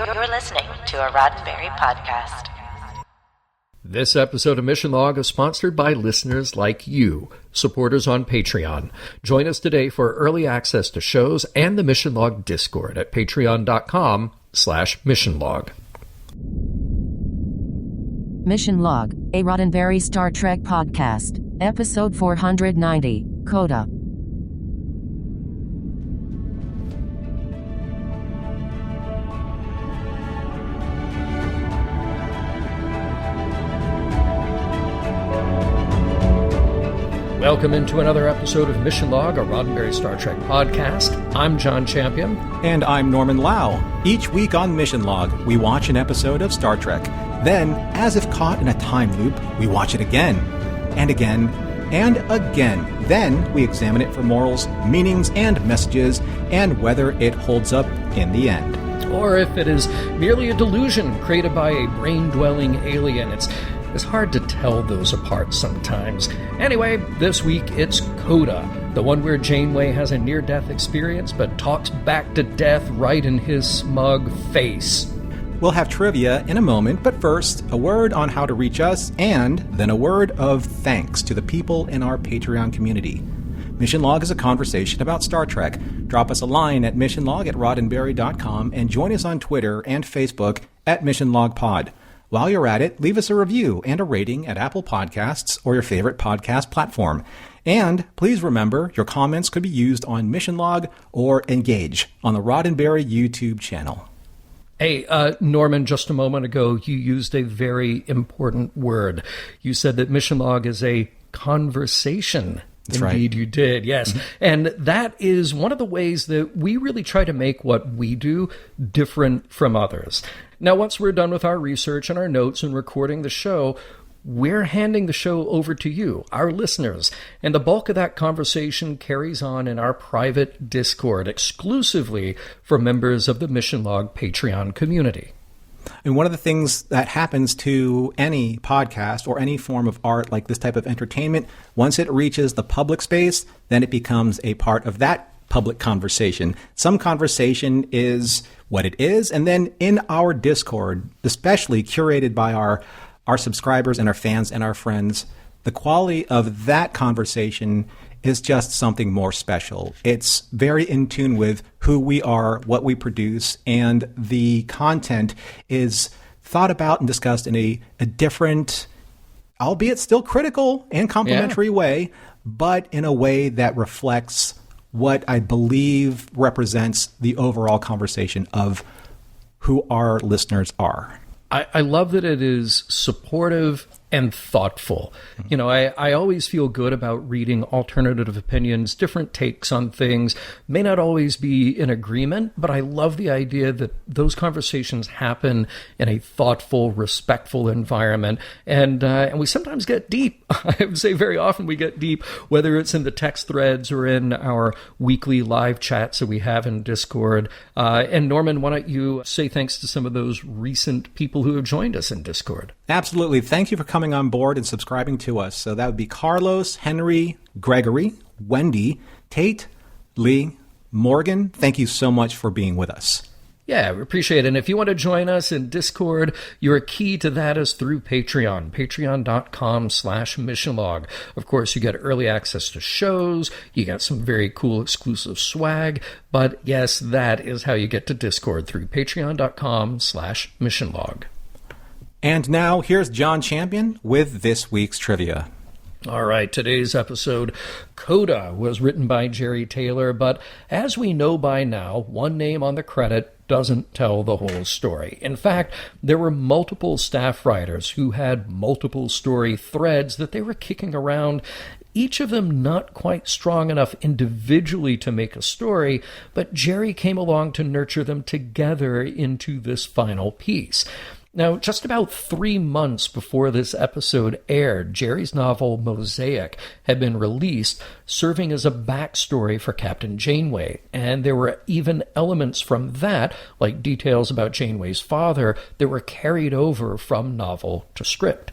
You're listening to a Roddenberry podcast. This episode of Mission Log is sponsored by listeners like you, supporters on Patreon. Join us today for early access to shows and the Mission Log Discord at patreon.com/missionlog. Mission Log, a Roddenberry Star Trek podcast, episode 490, Coda. Welcome into another episode of Mission Log, a Roddenberry Star Trek podcast. I'm John Champion. And I'm Norman Lau. Each week on Mission Log, we watch an episode of Star Trek. Then, as if caught in a time loop, we watch it again, and again, and again. Then, we examine it for morals, meanings, and messages, and whether it holds up in the end. Or if it is merely a delusion created by a brain-dwelling alien. It's hard to tell those apart sometimes. Anyway, this week it's Coda, the one where Janeway has a near-death experience but talks back to death right in his smug face. We'll have trivia in a moment, but first, a word on how to reach us, and then a word of thanks to the people in our Patreon community. Mission Log is a conversation about Star Trek. Drop us a line at missionlog@roddenberry.com and join us on Twitter and Facebook at MissionLogPod. While you're at it, leave us a review and a rating at Apple Podcasts or your favorite podcast platform. And please remember, your comments could be used on Mission Log or Engage on the Roddenberry YouTube channel. Hey, Norman, just a moment ago, you used a very important word. You said that Mission Log is a conversation. That's Indeed, right. You did, yes. And that is one of the ways that we really try to make what we do different from others. Now, once we're done with our research and our notes and recording the show, we're handing the show over to you, our listeners. And the bulk of that conversation carries on in our private Discord, exclusively for members of the Mission Log Patreon community. And one of the things that happens to any podcast or any form of art like this type of entertainment, once it reaches the public space, then it becomes a part of that public conversation. Some conversation is what it is. And then in our Discord, especially curated by our subscribers and our fans and our friends, the quality of that conversation is just something more special. It's very in tune with who we are, what we produce, and the content is thought about and discussed in a different, albeit still critical and complimentary way, but in a way that reflects what I believe represents the overall conversation of who our listeners are. I love that it is supportive and thoughtful. You know, I always feel good about reading alternative opinions, different takes on things, may not always be in agreement, but I love the idea that those conversations happen in a thoughtful, respectful environment. And we sometimes get deep. I would say very often we get deep, whether it's in the text threads or in our weekly live chats that we have in Discord. And Norman, why don't you say thanks to some of those recent people who have joined us in Discord? Absolutely. Thank you for coming on board and subscribing to us. So that would be Carlos, Henry, Gregory, Wendy, Tate, Lee, Morgan. Thank you so much for being with us. Yeah, we appreciate it. And if you want to join us in Discord, your key to that is through Patreon, patreon.com/missionlog. Of course, you get early access to shows, you get some very cool exclusive swag, but yes, that is how you get to Discord, through patreon.com/missionlog. And now, here's John Champion with this week's trivia. All right, today's episode, Coda, was written by Jerry Taylor, but as we know by now, one name on the credit doesn't tell the whole story. In fact, there were multiple staff writers who had multiple story threads that they were kicking around, each of them not quite strong enough individually to make a story, but Jerry came along to nurture them together into this final piece. Now, just about 3 months before this episode aired, Jerry's novel Mosaic had been released, serving as a backstory for Captain Janeway, and there were even elements from that, like details about Janeway's father, that were carried over from novel to script.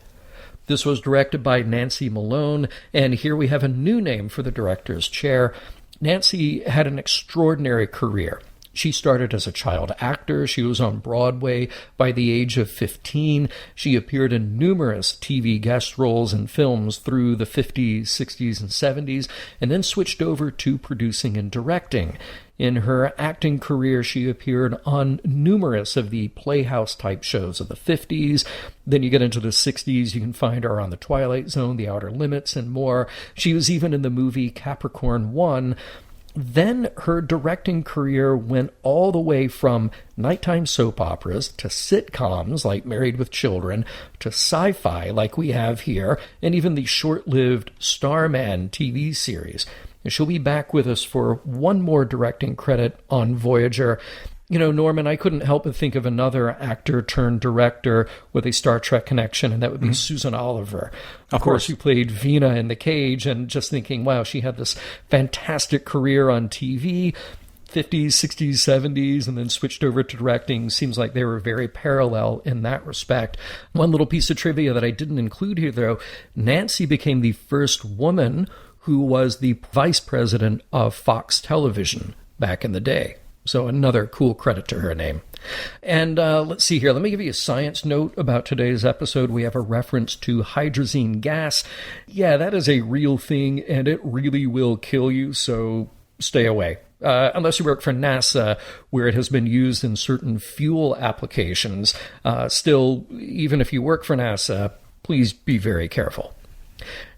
This was directed by Nancy Malone, and here we have a new name for the director's chair. Nancy had an extraordinary career. She started as a child actor. She was on Broadway by the age of 15. She appeared in numerous TV guest roles in films through the 50s, 60s, and 70s, and then switched over to producing and directing. In her acting career, she appeared on numerous of the Playhouse-type shows of the 50s. Then you get into the 60s, you can find her on The Twilight Zone, The Outer Limits, and more. She was even in the movie Capricorn 1. Then her directing career went all the way from nighttime soap operas to sitcoms like Married with Children to sci-fi like we have here, and even the short-lived Starman TV series. And she'll be back with us for one more directing credit on Voyager. You know, Norman, I couldn't help but think of another actor turned director with a Star Trek connection, and that would be Susan Oliver. Of course, who played Vina in The Cage, and just thinking, wow, she had this fantastic career on TV, 50s, 60s, 70s, and then switched over to directing. Seems like they were very parallel in that respect. One little piece of trivia that I didn't include here, though, Nancy became the first woman who was the vice president of Fox Television back in the day. So another cool credit to her name. And let's see here. Let me give you a science note about today's episode. We have a reference to hydrazine gas. Yeah, that is a real thing, and it really will kill you, so stay away. Unless you work for NASA, where it has been used in certain fuel applications. Still, even if you work for NASA, please be very careful.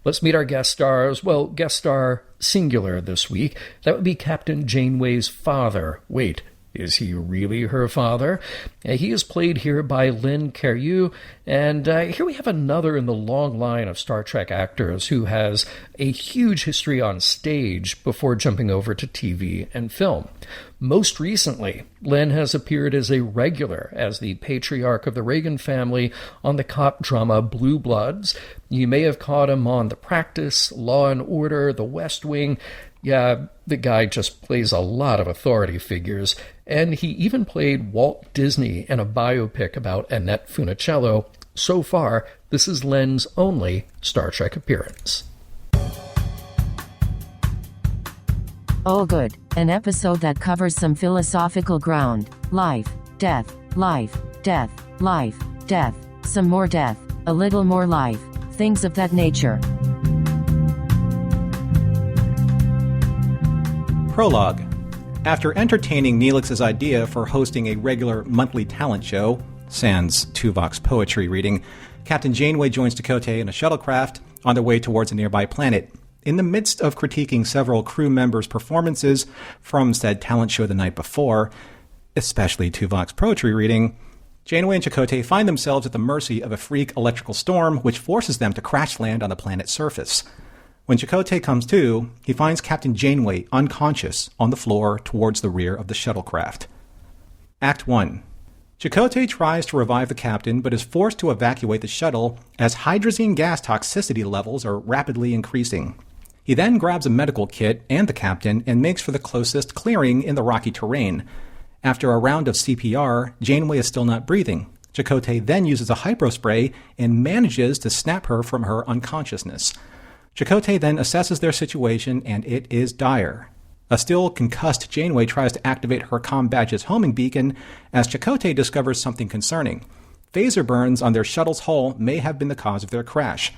Let's meet our guest stars. Well, guest star singular this week. That would be Captain Janeway's father. Wait, is he really her father? He is played here by Lynn Carreau, and here we have another in the long line of Star Trek actors who has a huge history on stage before jumping over to TV and film. Most recently, Lynn has appeared as a regular as the patriarch of the Reagan family on the cop drama Blue Bloods. You may have caught him on The Practice, Law and Order, The West Wing. Yeah, the guy just plays a lot of authority figures, and he even played Walt Disney in a biopic about Annette Funicello. So far, this is Lynn's only Star Trek appearance. Oh good, an episode that covers some philosophical ground. Life, death, life, death, life, death, some more death, a little more life, things of that nature. Prologue. After entertaining Neelix's idea for hosting a regular monthly talent show, sans Tuvok's poetry reading, Captain Janeway joins Chakotay in a shuttlecraft on their way towards a nearby planet. In the midst of critiquing several crew members' performances from said talent show the night before, especially Tuvok's poetry reading, Janeway and Chakotay find themselves at the mercy of a freak electrical storm which forces them to crash land on the planet's surface. When Chakotay comes to, he finds Captain Janeway unconscious on the floor towards the rear of the shuttlecraft. Act 1. Chakotay tries to revive the captain but is forced to evacuate the shuttle as hydrazine gas toxicity levels are rapidly increasing. He then grabs a medical kit and the captain and makes for the closest clearing in the rocky terrain. After a round of CPR, Janeway is still not breathing. Chakotay then uses a hypospray and manages to snap her from her unconsciousness. Chakotay then assesses their situation, and it is dire. A still concussed Janeway tries to activate her comm badge's homing beacon as Chakotay discovers something concerning. Phaser burns on their shuttle's hull may have been the cause of their crash.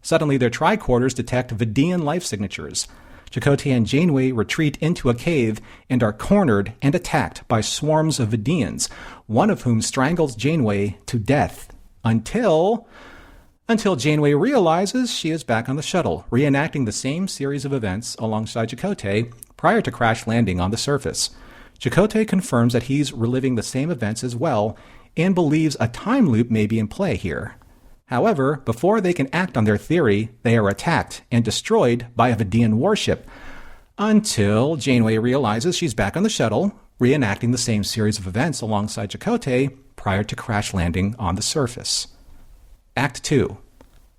Suddenly, their tricorders detect Vidian life signatures. Chakotay and Janeway retreat into a cave and are cornered and attacked by swarms of Vidians, one of whom strangles Janeway to death. Until Janeway realizes she is back on the shuttle, reenacting the same series of events alongside Chakotay prior to crash landing on the surface. Chakotay confirms that he's reliving the same events as well and believes a time loop may be in play here. However, before they can act on their theory, they are attacked and destroyed by a Vidian warship, until Janeway realizes she's back on the shuttle, reenacting the same series of events alongside Chakotay prior to crash landing on the surface. Act 2.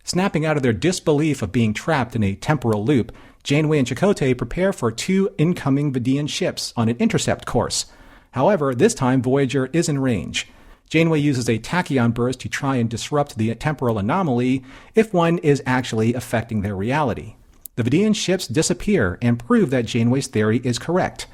Snapping out of their disbelief of being trapped in a temporal loop, Janeway and Chakotay prepare for 2 incoming Vidian ships on an intercept course. However, this time Voyager is in range. Janeway uses a tachyon burst to try and disrupt the temporal anomaly if one is actually affecting their reality. The Vidian ships disappear and prove that Janeway's theory is correct.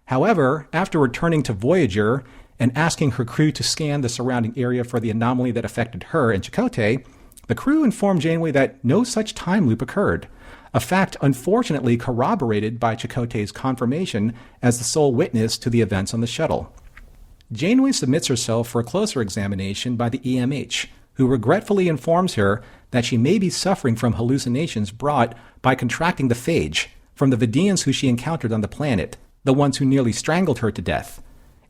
However, after returning to Voyager and asking her crew to scan the surrounding area for the anomaly that affected her and Chakotay, the crew informed Janeway that no such time loop occurred, a fact unfortunately corroborated by Chakotay's confirmation as the sole witness to the events on the shuttle. Janeway submits herself for a closer examination by the EMH, who regretfully informs her that she may be suffering from hallucinations brought by contracting the phage from the Vidians who she encountered on the planet, the ones who nearly strangled her to death.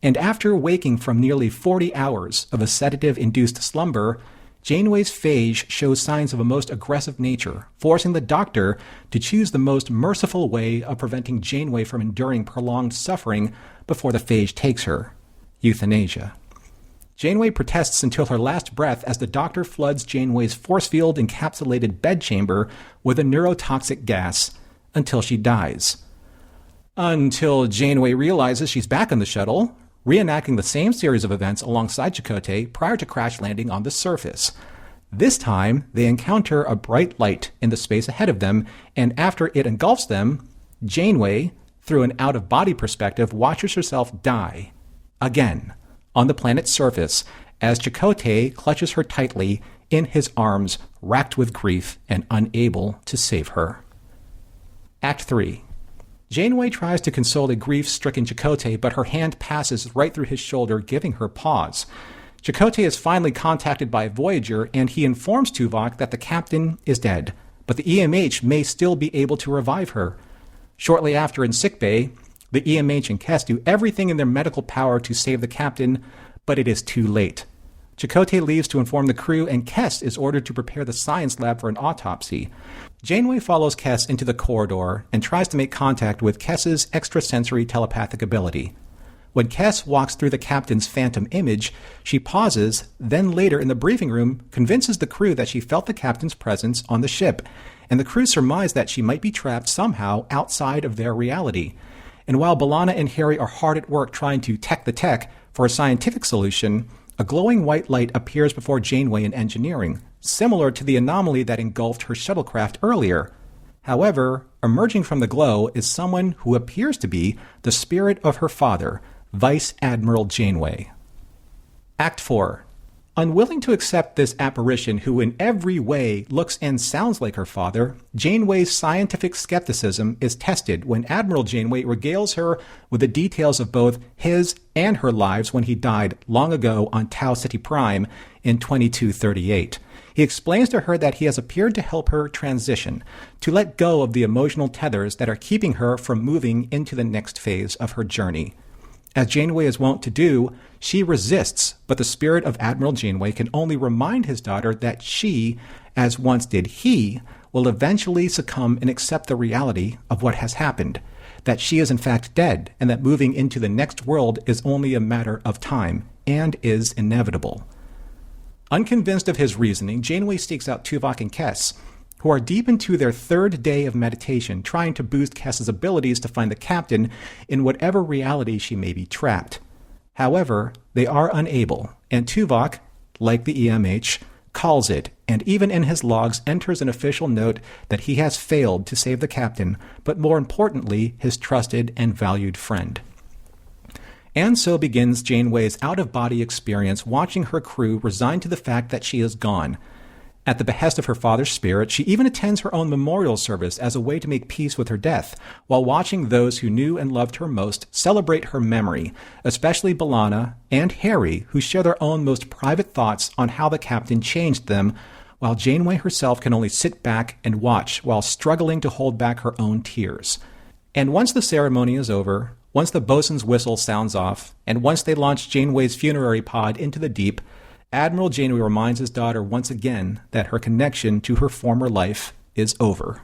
And after waking from nearly 40 hours of a sedative-induced slumber, Janeway's phage shows signs of a most aggressive nature, forcing the Doctor to choose the most merciful way of preventing Janeway from enduring prolonged suffering before the phage takes her: euthanasia. Janeway protests until her last breath as the Doctor floods Janeway's force field-encapsulated bedchamber with a neurotoxic gas until she dies. Until Janeway realizes she's back on the shuttle, reenacting the same series of events alongside Chakotay prior to crash landing on the surface. This time, they encounter a bright light in the space ahead of them, and after it engulfs them, Janeway, through an out-of-body perspective, watches herself die again on the planet's surface as Chakotay clutches her tightly in his arms, racked with grief and unable to save her. Act 3. Janeway tries to console a grief-stricken Chakotay, but her hand passes right through his shoulder, giving her pause. Chakotay is finally contacted by Voyager, and he informs Tuvok that the captain is dead, but the EMH may still be able to revive her. Shortly after, in sickbay, the EMH and Kes do everything in their medical power to save the captain, but it is too late. Chakotay leaves to inform the crew, and Kes is ordered to prepare the science lab for an autopsy. Janeway follows Kes into the corridor and tries to make contact with Kes's extrasensory telepathic ability. When Kes walks through the captain's phantom image, she pauses, then later in the briefing room convinces the crew that she felt the captain's presence on the ship, and the crew surmise that she might be trapped somehow outside of their reality. And while B'Elanna and Harry are hard at work trying to tech the tech for a scientific solution, a glowing white light appears before Janeway in engineering, similar to the anomaly that engulfed her shuttlecraft earlier. However, emerging from the glow is someone who appears to be the spirit of her father, Vice Admiral Janeway. Act 4. Unwilling to accept this apparition who in every way looks and sounds like her father, Janeway's scientific skepticism is tested when Admiral Janeway regales her with the details of both his and her lives when he died long ago on Tau Ceti Prime in 2238. He explains to her that he has appeared to help her transition, to let go of the emotional tethers that are keeping her from moving into the next phase of her journey. As Janeway is wont to do, she resists, but the spirit of Admiral Janeway can only remind his daughter that she, as once did he, will eventually succumb and accept the reality of what has happened, that she is in fact dead, and that moving into the next world is only a matter of time, and is inevitable. Unconvinced of his reasoning, Janeway seeks out Tuvok and Kes, who are deep into their third day of meditation, trying to boost Kes's abilities to find the captain in whatever reality she may be trapped. However, they are unable, and Tuvok, like the EMH, calls it, and even in his logs enters an official note that he has failed to save the captain, but more importantly, his trusted and valued friend. And so begins Janeway's out-of-body experience, watching her crew resigned to the fact that she is gone. At the behest of her father's spirit, she even attends her own memorial service as a way to make peace with her death, while watching those who knew and loved her most celebrate her memory, especially B'Elanna and Harry, who share their own most private thoughts on how the captain changed them, while Janeway herself can only sit back and watch while struggling to hold back her own tears. And once the ceremony is over, once the bosun's whistle sounds off, and once they launch Janeway's funerary pod into the deep, Admiral Janeway reminds his daughter once again that her connection to her former life is over.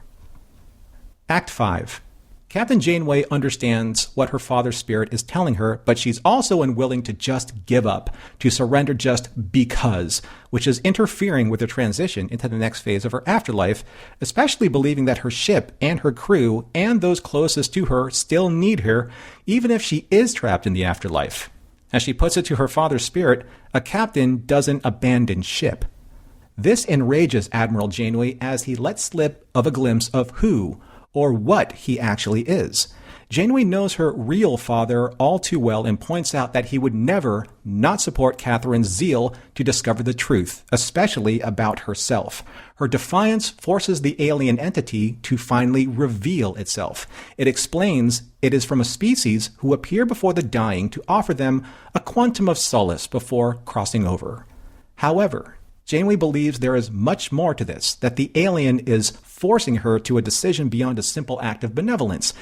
Act 5. Captain Janeway understands what her father's spirit is telling her, but she's also unwilling to just give up, to surrender just because, which is interfering with her transition into the next phase of her afterlife, especially believing that her ship and her crew and those closest to her still need her, even if she is trapped in the afterlife. As she puts it to her father's spirit, a captain doesn't abandon ship. This enrages Admiral Janeway as he lets slip of a glimpse of who or what he actually is. Janeway knows her real father all too well and points out that he would never not support Catherine's zeal to discover the truth, especially about herself. Her defiance forces the alien entity to finally reveal itself. It explains it is from a species who appear before the dying to offer them a quantum of solace before crossing over. However, Janeway believes there is much more to this, that the alien is forcing her to a decision beyond a simple act of benevolence.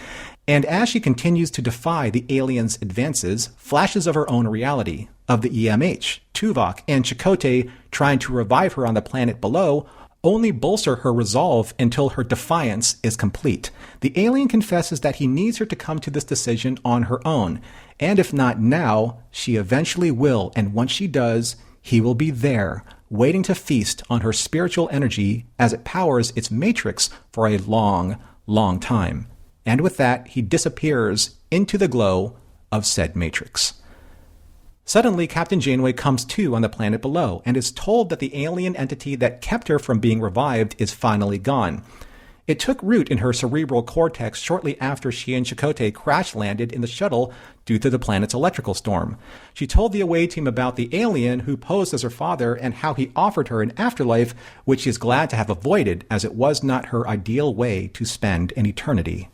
And as she continues to defy the alien's advances, flashes of her own reality, of the EMH, Tuvok, and Chakotay trying to revive her on the planet below, only bolster her resolve until her defiance is complete. The alien confesses that he needs her to come to this decision on her own, and if not now, she eventually will, and once she does, he will be there, waiting to feast on her spiritual energy as it powers its matrix for a long, long time. And with that, he disappears into the glow of said matrix. Suddenly, Captain Janeway comes to on the planet below and is told that the alien entity that kept her from being revived is finally gone. It took root in her cerebral cortex shortly after she and Chakotay crash-landed in the shuttle due to the planet's electrical storm. She told the away team about the alien who posed as her father and how he offered her an afterlife, which she is glad to have avoided, as it was not her ideal way to spend an eternity.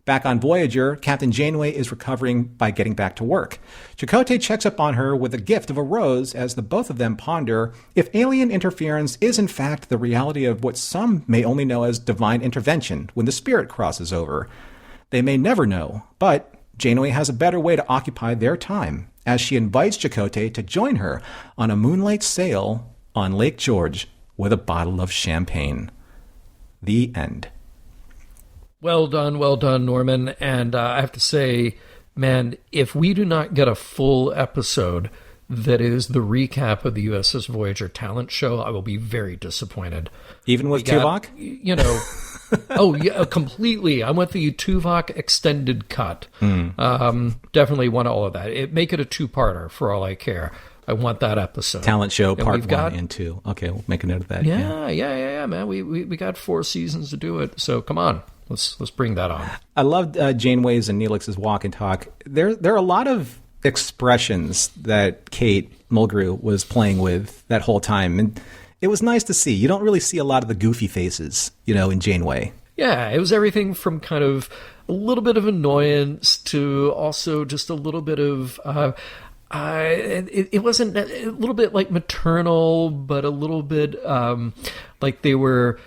Back on Voyager, Captain Janeway is recovering by getting back to work. Chakotay checks up on her with a gift of a rose as the both of them ponder if alien interference is in fact the reality of what some may only know as divine intervention when the spirit crosses over. They may never know, but Janeway has a better way to occupy their time as she invites Chakotay to join her on a moonlight sail on Lake George with a bottle of champagne. The end. Well done, Norman. And I have to say, man, if we do not get a full episode that is the recap of the USS Voyager talent show, I will be very disappointed. Even with Tuvok? Oh, yeah, completely. I want the Tuvok extended cut. Definitely want all of that. Make it a two-parter for all I care. I want that episode. Talent show part 1 and 2. Okay, we'll make a note of that. Yeah, man. We got 4 seasons to do it. So come on. Let's bring that on. I loved Janeway's and Neelix's walk and talk. There are a lot of expressions that Kate Mulgrew was playing with that whole time, and it was nice to see. You don't really see a lot of the goofy faces, in Janeway. Yeah, it was everything from kind of a little bit of annoyance to also just a little bit of... it wasn't a little bit like maternal, but a little bit like they were...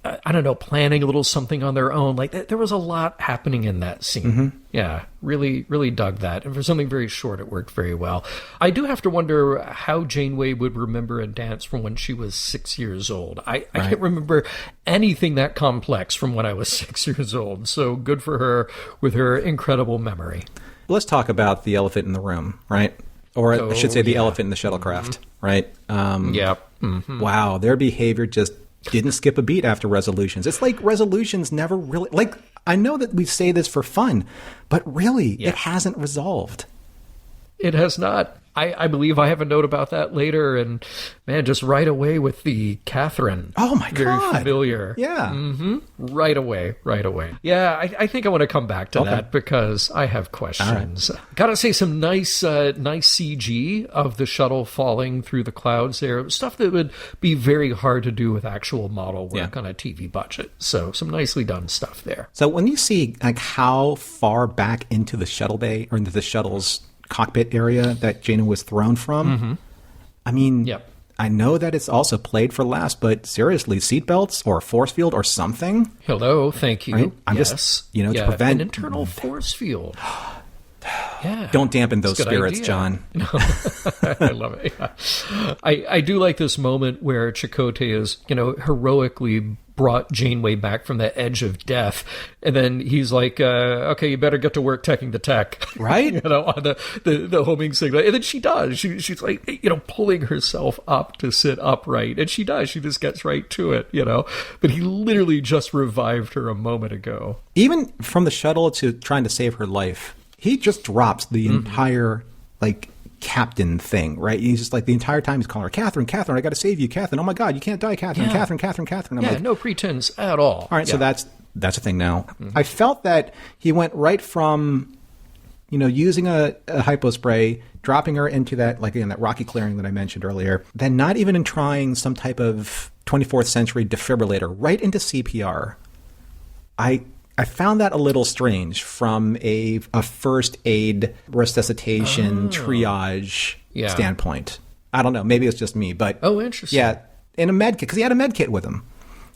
I don't know, planning a little something on their own. Like, there was a lot happening in that scene. Mm-hmm. Yeah, really, really dug that. And for something very short, it worked very well. I do have to wonder how Janeway would remember a dance from when she was 6 years old. I can't remember anything that complex from when I was 6 years old. So good for her with her incredible memory. Let's talk about the elephant in the room, right? Or I should say the elephant in the shuttlecraft, right? Yeah. Mm-hmm. Wow, their behavior just didn't skip a beat after resolutions. It's like resolutions never really... Like, I know that we say this for fun, but really, it hasn't resolved. It has not. I believe I have a note about that later, and man, just right away with the Catherine. Oh my God. Very familiar. Yeah. Mm-hmm. Right away. Yeah, I think I want to come back to that because I have questions. Right. Gotta say, some nice CG of the shuttle falling through the clouds there. Stuff that would be very hard to do with actual model work on a TV budget. So some nicely done stuff there. So when you see like how far back into the shuttle bay or into the shuttle's cockpit area that Janeway was thrown from. I mean, I know that it's also played for laughs, but seriously, seatbelts or a force field or something. Hello, thank you. Right? I'm just, to prevent an internal force field. Yeah, don't dampen those spirits, idea. John. No. I love it. Yeah. I do like this moment where Chakotay is, heroically brought Janeway back from the edge of death, and then he's like, "Okay, you better get to work checking the tech." Right? On the homing signal, and then she does. She's like, pulling herself up to sit upright, and she does. She just gets right to it, But he literally just revived her a moment ago. Even from the shuttle to trying to save her life. He just drops the entire, captain thing, right? He's just the entire time he's calling her, Catherine, I got to save you, Catherine. Oh my God, you can't die, Catherine, Catherine. I'm no pretense at all. All right, so that's that's a thing now. I felt that he went right from, using a hypospray, dropping her into that, like in that rocky clearing that I mentioned earlier, then not even in trying some type of 24th century defibrillator, right into CPR. I found that a little strange from a first aid resuscitation triage standpoint. I don't know. Maybe it's just me, but interesting. Yeah, in a med kit, because he had a med kit with him.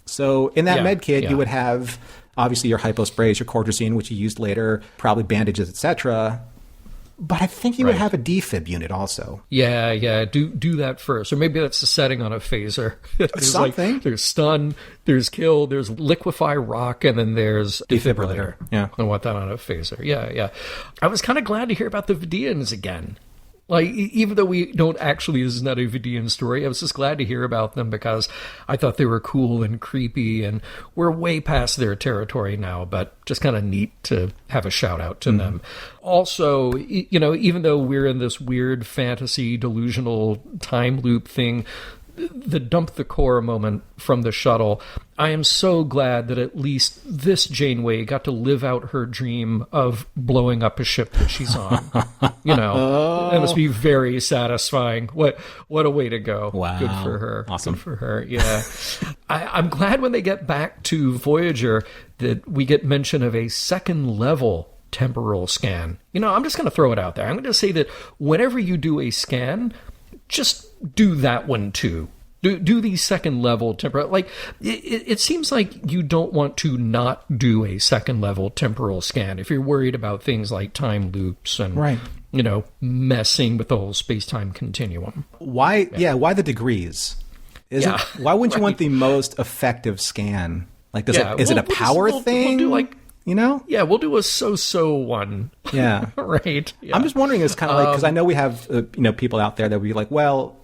So in that med kit, you would have obviously your hyposprays, your cortisone, which you used later, probably bandages, etc. But I think you would have a defib unit also. Yeah. Do that first. Or maybe that's the setting on a phaser. There's something. There's stun, there's kill, there's liquefy rock, and then there's defibrillator. Yeah. I want that on a phaser. Yeah. I was kind of glad to hear about the Vidians again. Like, even though we don't actually, this is not a Vidian story, I was just glad to hear about them because I thought they were cool and creepy, and we're way past their territory now, but just kind of neat to have a shout out to them. Also, even though we're in this weird fantasy delusional time loop thing, the dump the core moment from the shuttle, I am so glad that at least this Janeway got to live out her dream of blowing up a ship that she's on. That must be very satisfying. What a way to go. Wow. Good for her. Awesome. Good for her. Yeah. I'm glad when they get back to Voyager that we get mention of a second level temporal scan. I'm just going to throw it out there. I'm going to say that whenever you do a scan, just do that one too. Do these second level temporal. Like it seems like you don't want to not do a second level temporal scan if you're worried about things like time loops and messing with the whole space time continuum. Why? Yeah. Why the degrees? Why wouldn't you want the most effective scan? Like, is it a power thing? We'll do Yeah, we'll do a so-so one. Yeah. Right. Yeah. I'm just wondering, it's kind of like, because I know we have, people out there that would be like, well,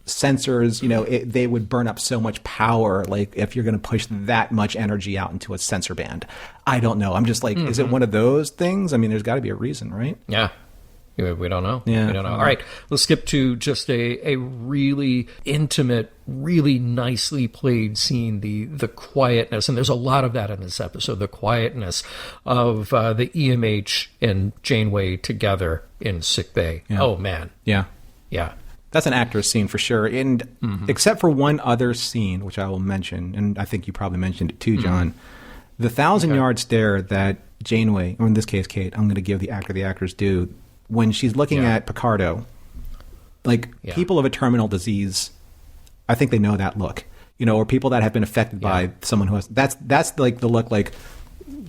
sensors, they would burn up so much power, like if you're going to push that much energy out into a sensor band. I don't know. I'm just like, is it one of those things? I mean, there's got to be a reason, right? Yeah. We don't know. Yeah. We don't know. All right, let's skip to just a really intimate, really nicely played scene, the quietness, and there's a lot of that in this episode, the quietness of the EMH and Janeway together in sickbay. Yeah. Oh, man. Yeah. Yeah. That's an actor's scene for sure. And except for one other scene, which I will mention, and I think you probably mentioned it too, John, the 1,000-yard stare that Janeway, or in this case, Kate, I'm going to give the actors due, when she's looking at Picardo, people of a terminal disease, I think they know that look, or people that have been affected by someone who has, that's like the look like,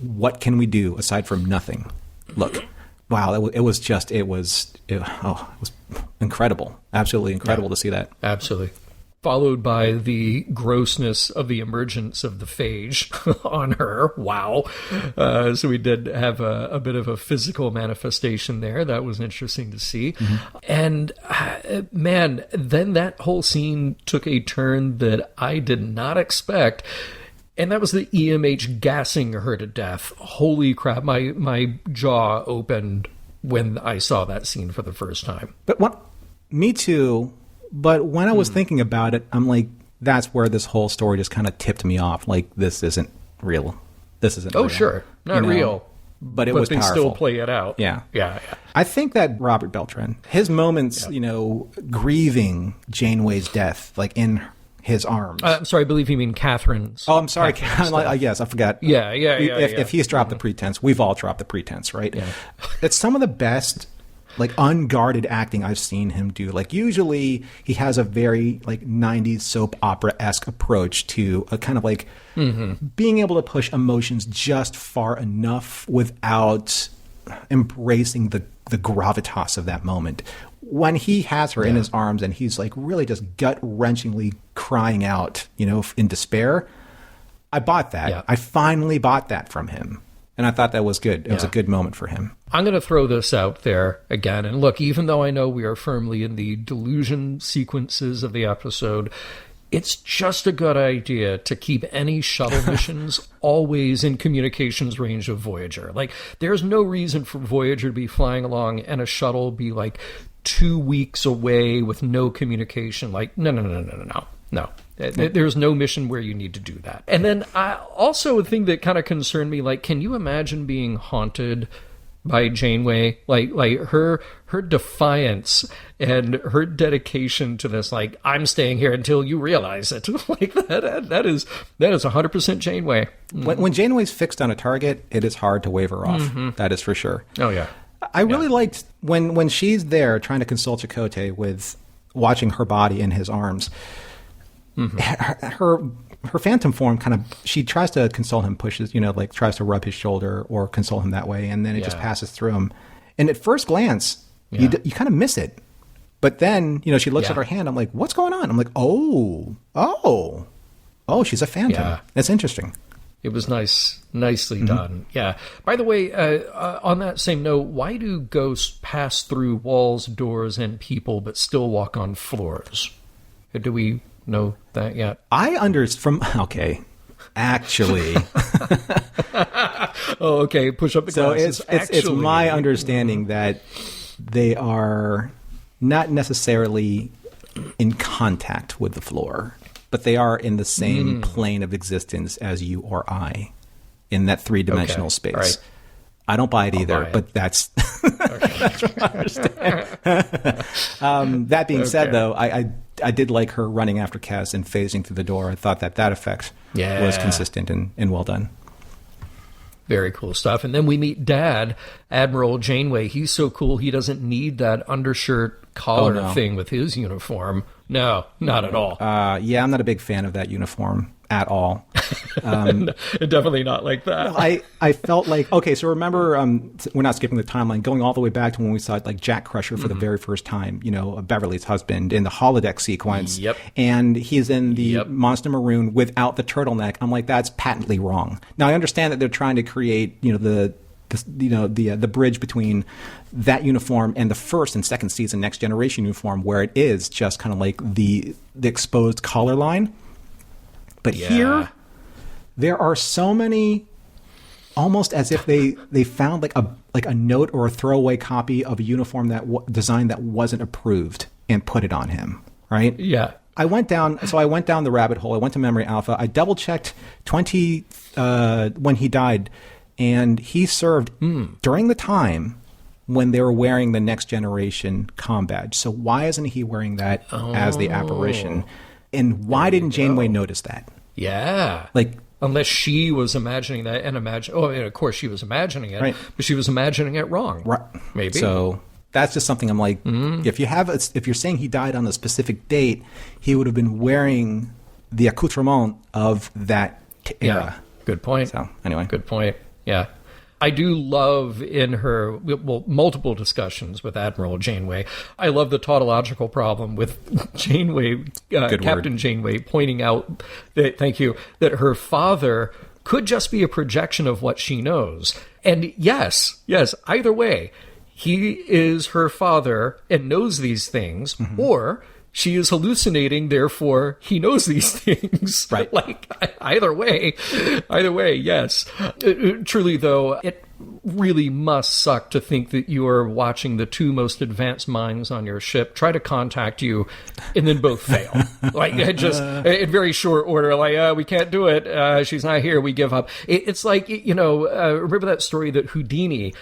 what can we do aside from nothing? Look, wow, it was incredible. Absolutely incredible to see that. Absolutely. Followed by the grossness of the emergence of the phage on her. Wow. So we did have a bit of a physical manifestation there. That was interesting to see. And man, then that whole scene took a turn that I did not expect. And that was the EMH gassing her to death. Holy crap. My jaw opened when I saw that scene for the first time. But me too. But when I was thinking about it, I'm like, that's where this whole story just kind of tipped me off. Like, this isn't real. This isn't real. Oh, sure. Not real. But it was powerful. But they still play it out. Yeah. Yeah. I think that Robert Beltran, his moments, grieving Janeway's death, like in his arms. I'm sorry, I believe you mean Catherine's. Oh, I'm sorry. Yes, I forgot. Yeah. If he's dropped the pretense, we've all dropped the pretense, right? Yeah. It's some of the best, unguarded acting I've seen him do. Usually he has a very 90s soap opera-esque approach to a kind of being able to push emotions just far enough without embracing the gravitas of that moment. When he has her in his arms and he's really just gut-wrenchingly crying out, in despair, I bought that. Yeah. I finally bought that from him. And I thought that was good. It was a good moment for him. I'm going to throw this out there again. And look, even though I know we are firmly in the delusion sequences of the episode, it's just a good idea to keep any shuttle missions always in communications range of Voyager. There's no reason for Voyager to be flying along and a shuttle be 2 weeks away with no communication. No. There's no mission where you need to do that. And then also a thing that kind of concerned me, like, can you imagine being haunted by Janeway? Like her defiance and her dedication to this, like, I'm staying here until you realize it. Like that is 100% Janeway. When Janeway's fixed on a target, it is hard to wave her off. Mm-hmm. That is for sure. Oh yeah. I really liked when she's there trying to consult Chakotay with watching her body in his arms. Mm-hmm. Her phantom form she tries to console him, pushes, like tries to rub his shoulder or console him that way, and then it just passes through him. And at first glance, you kind of miss it. But then, she looks at her hand. I'm like, what's going on? I'm like, oh, she's a phantom. Yeah. That's interesting. It was nicely done. Yeah. By the way, on that same note, why do ghosts pass through walls, doors, and people, but still walk on floors? Do we know that yet? Okay. Actually. Oh, okay. Push up the glasses. So it's my understanding that they are not necessarily in contact with the floor, but they are in the same plane of existence as you or I in that three-dimensional space. Right. I don't buy it either, but that's what I understand. That being said, though, I did like her running after Kes and phasing through the door. I thought that effect was consistent and well done. Very cool stuff. And then we meet Dad, Admiral Janeway. He's so cool, he doesn't need that undershirt collar thing with his uniform. No, not at all. Yeah, I'm not a big fan of that uniform at all. Definitely not like that. I felt like, okay, so remember, we're not skipping the timeline, going all the way back to when we saw like Jack Crusher for the very first time, Beverly's husband in the holodeck sequence. Yep. And he's in the Monster Maroon without the turtleneck. I'm like, that's patently wrong. Now I understand that they're trying to create, the bridge between that uniform and the first and second season Next Generation uniform, where it is just kind of like the exposed collar line. But here, there are so many, almost as if they found like a note or a throwaway copy of a uniform design that wasn't approved and put it on him, right? Yeah. I went down the rabbit hole. I went to Memory Alpha. I double checked when he died. And he served during the time when they were wearing the Next Generation comm badge. So why isn't he wearing that as the apparition? And why didn't Janeway notice that? Yeah. Unless she was imagining that of course she was imagining it, right. But she was imagining it wrong. Right. Maybe. So that's just something I'm like, if you're saying he died on a specific date, he would have been wearing the accoutrement of that era. Yeah. Good point. So anyway. Good point. Yeah. I do love in her, multiple discussions with Admiral Janeway. I love the tautological problem with Janeway, Captain Janeway, pointing out that her father could just be a projection of what she knows. And yes, either way, he is her father and knows these things, or she is hallucinating, therefore he knows these things. Right. Either way, yes. Truly, though, it really must suck to think that you are watching the two most advanced minds on your ship try to contact you and then both fail. Just in very short order, we can't do it. She's not here. We give up. It's like, remember that story that Houdini,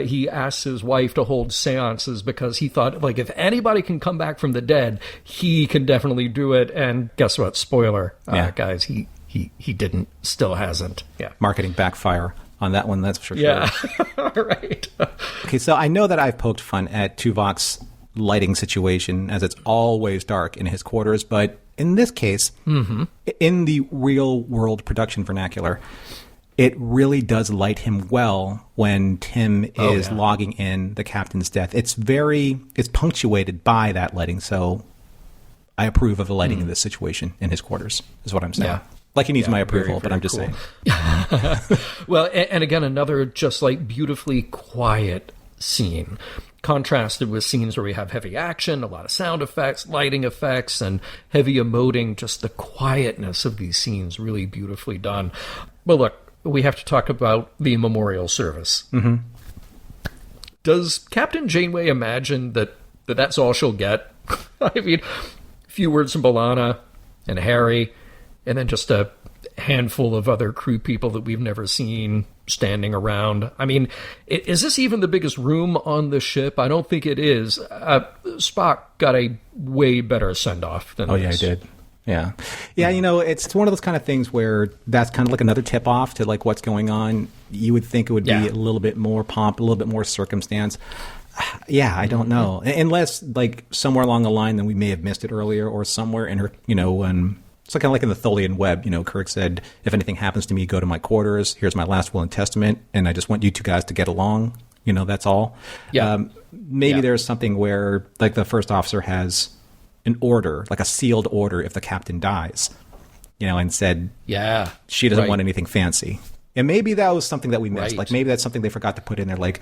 he asked his wife to hold seances because he thought, if anybody can come back from the dead, he can definitely do it. And guess what? Spoiler, guys, he didn't, still hasn't. Yeah. Marketing backfire on that one, that's for sure. Yeah, right. Okay, so I know that I've poked fun at Tuvok's lighting situation, as it's always dark in his quarters, but in this case, in the real-world production vernacular, it really does light him well when Tim is logging in the captain's death. It's punctuated by that lighting, so I approve of the lighting in this situation in his quarters, is what I'm saying. Yeah. He needs my approval, but I'm just saying. Well, and again, another just beautifully quiet scene, contrasted with scenes where we have heavy action, a lot of sound effects, lighting effects, and heavy emoting. Just the quietness of these scenes, really beautifully done. But look, we have to talk about the memorial service. Does Captain Janeway imagine that that's all she'll get? I mean, a few words from B'Elanna, and Harry, and then just a handful of other crew people that we've never seen standing around. I mean, is this even the biggest room on the ship? I don't think it is. Spock got a way better send-off than this. Oh, yeah, he did. Yeah. Yeah, you know, it's one of those kind of things where that's kind of like another tip-off to, like, what's going on. You would think it would be a little bit more pomp, a little bit more circumstance. Yeah, I don't know. Unless, like, somewhere along the line, then we may have missed it earlier, or somewhere in her, you know, it's kind of like in the Tholian Web, you know, Kirk said, if anything happens to me, go to my quarters. Here's my last will and testament, and I just want you two guys to get along. You know, that's all. Yeah. Maybe there's something where, like, the first officer has an order, like a sealed order if the captain dies, you know, and said, she doesn't want anything fancy. And maybe that was something that we missed. Like, maybe that's something they forgot to put in there. Like,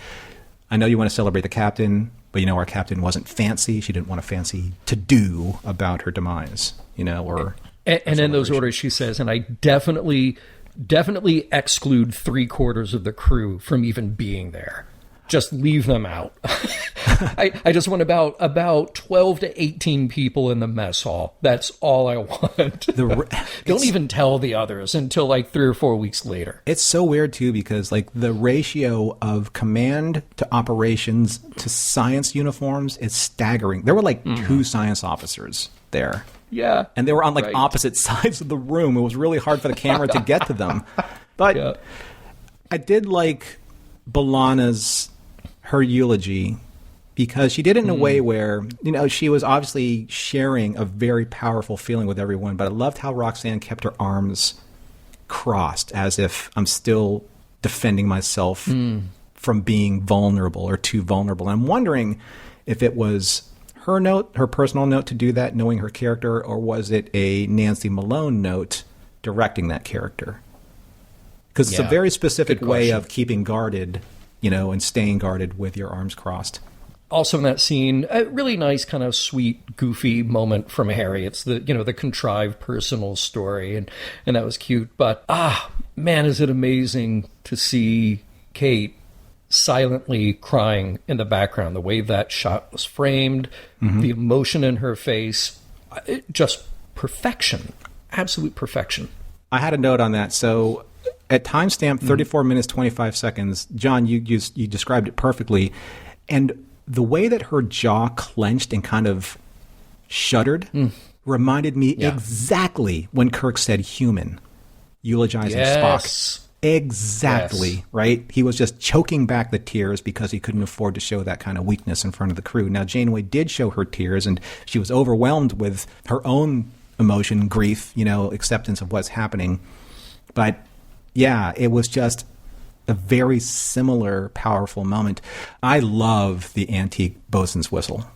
I know you want to celebrate the captain, but, you know, our captain wasn't fancy. She didn't want a fancy to-do about her demise, you know, or... And in those orders, she says, and I definitely exclude 3/4 of the crew from even being there. Just leave them out. I just want about 12 to 18 people in the mess hall. That's all I want. Don't even tell the others until like 3 or 4 weeks later. It's so weird, too, because like the ratio of command to operations to science uniforms is staggering. There were like 2 science officers there. Yeah. And they were on like opposite sides of the room. It was really hard for the camera to get to them. But I did like B'Elanna's, her eulogy, because she did it in a way where, you know, she was obviously sharing a very powerful feeling with everyone. But I loved how Roxanne kept her arms crossed as if I'm still defending myself from being vulnerable or too vulnerable. And I'm wondering if it was her note, her personal note to do that, knowing her character, or was it a Nancy Malone note directing that character? Because it's a very specific way of keeping guarded, you know, and staying guarded with your arms crossed. Also in that scene, a really nice kind of sweet, goofy moment from Harry. It's the, you know, the contrived personal story, and that was cute. But, man, is it amazing to see Kate silently crying in the background, the way that shot was framed, the emotion in her face, just perfection, absolute perfection. I had a note on that. So at timestamp 34 minutes 25 seconds, John, you described it perfectly, and the way that her jaw clenched and kind of shuddered reminded me exactly when Kirk said human, eulogizing Spock. Exactly, right? He was just choking back the tears because he couldn't afford to show that kind of weakness in front of the crew. Now, Janeway did show her tears, and she was overwhelmed with her own emotion, grief, you know, acceptance of what's happening. But, yeah, it was just a very similar, powerful moment. I love the antique bosun's whistle.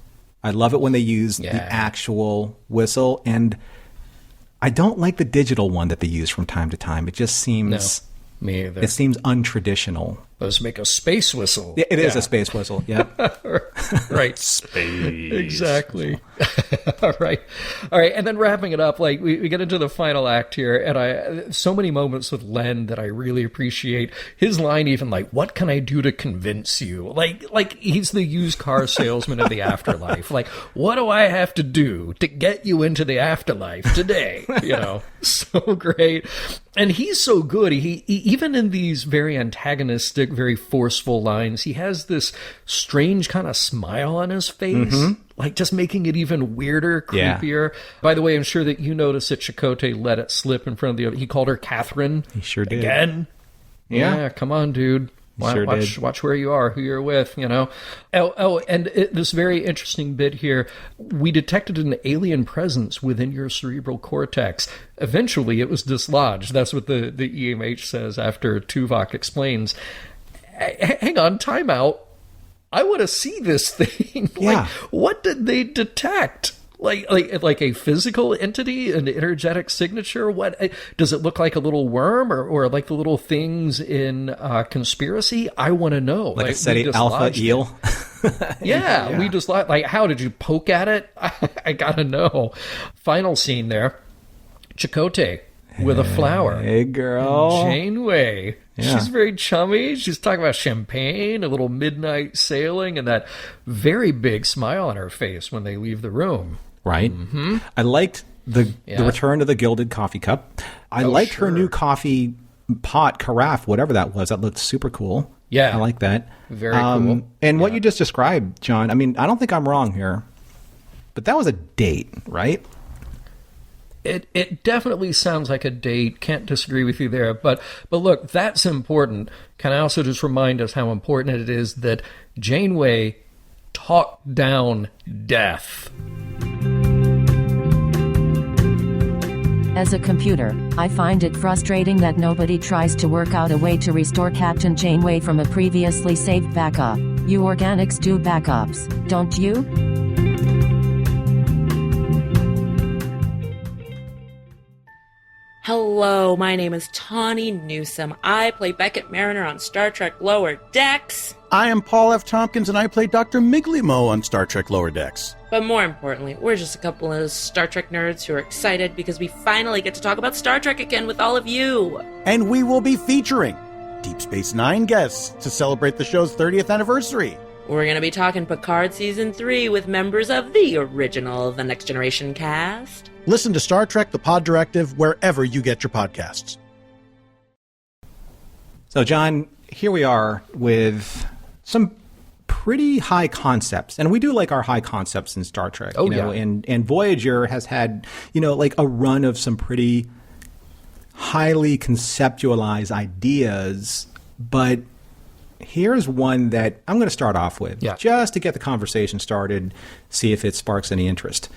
I love it when they use the actual whistle, and I don't like the digital one that they use from time to time. It just seems... Me either. It seems untraditional. Let's make a space whistle. It is a space whistle, yeah. Right. Space. Exactly. All right. And then wrapping it up, like we get into the final act here, and so many moments with Len that I really appreciate. His line even like, what can I do to convince you? Like he's the used car salesman of the afterlife. Like, what do I have to do to get you into the afterlife today? You know, so great. And he's so good. He even in these very antagonistic, very forceful lines, he has this strange kind of smile on his face, like just making it even weirder, creepier. By the way, I'm sure that you noticed that Chakotay let it slip in front of the other. He called her Catherine. He sure did. Again. Yeah, come on, dude. Watch where you are, who you're with, you know. And this very interesting bit here, we detected an alien presence within your cerebral cortex. Eventually, it was dislodged. That's what the EMH says after Tuvok explains. Hang on, time out. I want to see this thing. Like, what did they detect? Like a physical entity, an energetic signature? What does it look like? A little worm, or like the little things in Conspiracy? I want to know. Like a SETI Alpha eel. We just like, how did you poke at it? I gotta know. Final scene there. Chakotay with a flower. Hey, girl. Janeway. Yeah. She's very chummy. She's talking about champagne, a little midnight sailing, and that very big smile on her face when they leave the room. right? Mm-hmm. I liked the return of the gilded coffee cup. I liked her new coffee pot, carafe, whatever that was. That looked super cool. Yeah. I like that. Very cool. And what you just described, John, I mean, I don't think I'm wrong here, but that was a date, right? It definitely sounds like a date. Can't disagree with you there. But look, that's important. Can I also just remind us how important it is that Janeway talked down death? As a computer, I find it frustrating that nobody tries to work out a way to restore Captain Janeway from a previously saved backup. You organics do backups, don't you? Hello, my name is Tawny Newsome. I play Beckett Mariner on Star Trek Lower Decks. I am Paul F. Tompkins, and I play Dr. Miglimo on Star Trek Lower Decks. But more importantly, we're just a couple of Star Trek nerds who are excited because we finally get to talk about Star Trek again with all of you. And we will be featuring Deep Space Nine guests to celebrate the show's 30th anniversary. We're going to be talking Picard Season 3 with members of the original The Next Generation cast. Listen to Star Trek The Pod Directive wherever you get your podcasts. So, John, here we are with some pretty high concepts. And we do like our high concepts in Star Trek. And Voyager has had, like a run of some pretty highly conceptualized ideas. But here's one that I'm going to start off with, just to get the conversation started, see if it sparks any interest.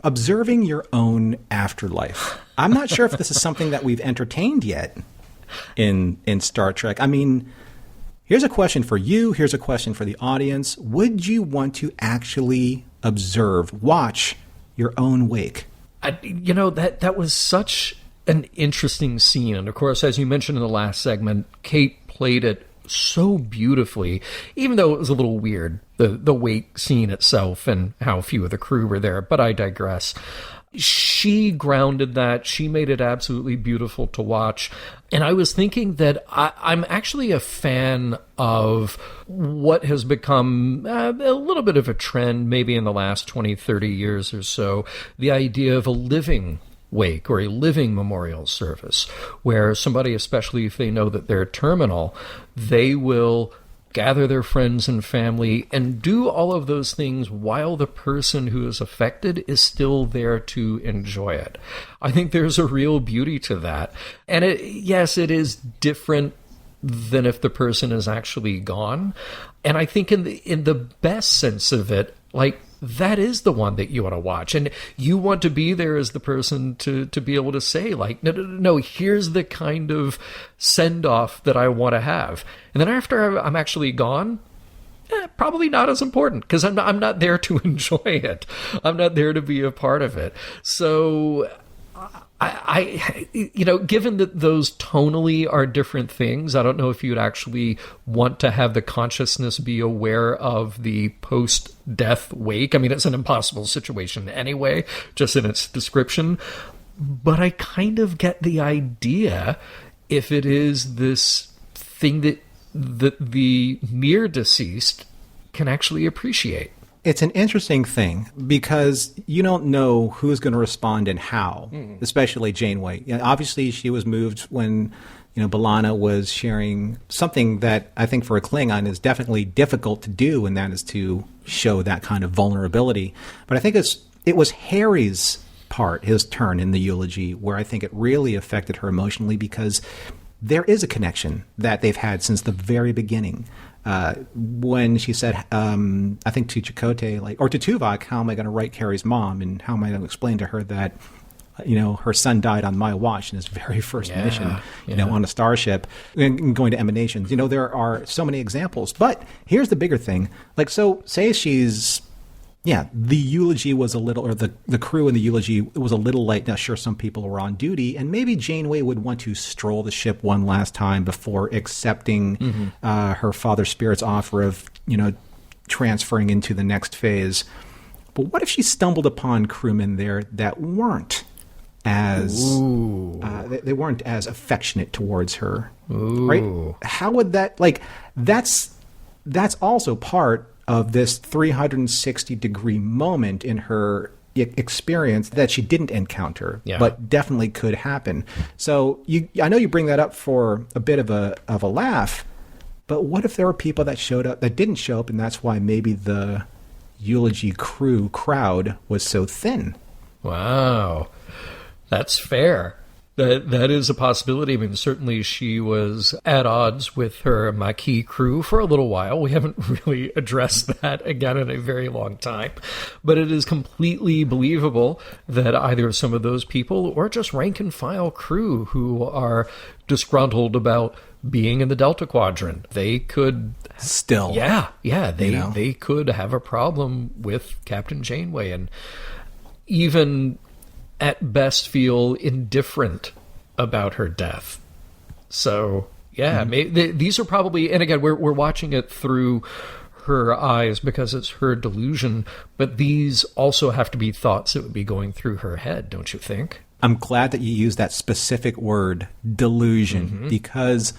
Observing your own afterlife. I'm not sure if this is something that we've entertained yet in Star Trek. I mean, here's a question for you. Here's a question for the audience. Would you want to actually watch your own wake? That was such an interesting scene. And of course, as you mentioned in the last segment, Kate played it so beautifully, even though it was a little weird, the wake scene itself and how few of the crew were there. But I digress. She grounded that. She made it absolutely beautiful to watch. And I was thinking that I'm actually a fan of what has become a little bit of a trend, maybe in the last 20, 30 years or so, the idea of a living wake or a living memorial service, where somebody, especially if they know that they're terminal, they will gather their friends and family and do all of those things while the person who is affected is still there to enjoy it. I think there's a real beauty to that. And yes, it is different than if the person is actually gone. And I think in the best sense of it, like, that is the one that you want to watch. And you want to be there as the person to be able to say, like, no, here's the kind of send-off that I want to have. And then after I'm actually gone, probably not as important, because I'm not there to enjoy it. I'm not there to be a part of it. So I given that those tonally are different things, I don't know if you'd actually want to have the consciousness be aware of the post-death wake. I mean, it's an impossible situation anyway, just in its description. But I kind of get the idea if it is this thing that the near deceased can actually appreciate. It's an interesting thing because you don't know who's going to respond and how, especially Janeway. Obviously, she was moved when, B'Elanna was sharing something that I think for a Klingon is definitely difficult to do, and that is to show that kind of vulnerability. But I think it was Harry's part, his turn in the eulogy, where I think it really affected her emotionally because there is a connection that they've had since the very beginning. When she said, I think to Chakotay, or to Tuvok, how am I going to write Carrie's mom, and how am I going to explain to her that, her son died on my watch in his very first mission, on a starship, and going to emanations. There are so many examples. But here's the bigger thing. Say she's... the eulogy was a little, or the crew in the eulogy was a little late. Now, sure, some people were on duty, and maybe Janeway would want to stroll the ship one last time before accepting her father spirit's offer of, transferring into the next phase. But what if she stumbled upon crewmen there that weren't as they weren't as affectionate towards her, right? How would that that's also part of this 360-degree moment in her experience that she didn't encounter, but definitely could happen. So I know you bring that up for a bit of a laugh, but what if there were people that showed up that didn't show up, and that's why maybe the eulogy crowd was so thin? Wow, that's fair. That is a possibility. I mean, certainly she was at odds with her Maquis crew for a little while. We haven't really addressed that again in a very long time. But it is completely believable that either some of those people or just rank-and-file crew who are disgruntled about being in the Delta Quadrant, they could... Still. They could have a problem with Captain Janeway and even... at best feel indifferent about her death. So, these are probably... And again, we're watching it through her eyes because it's her delusion, but these also have to be thoughts that would be going through her head, don't you think? I'm glad that you used that specific word, delusion, because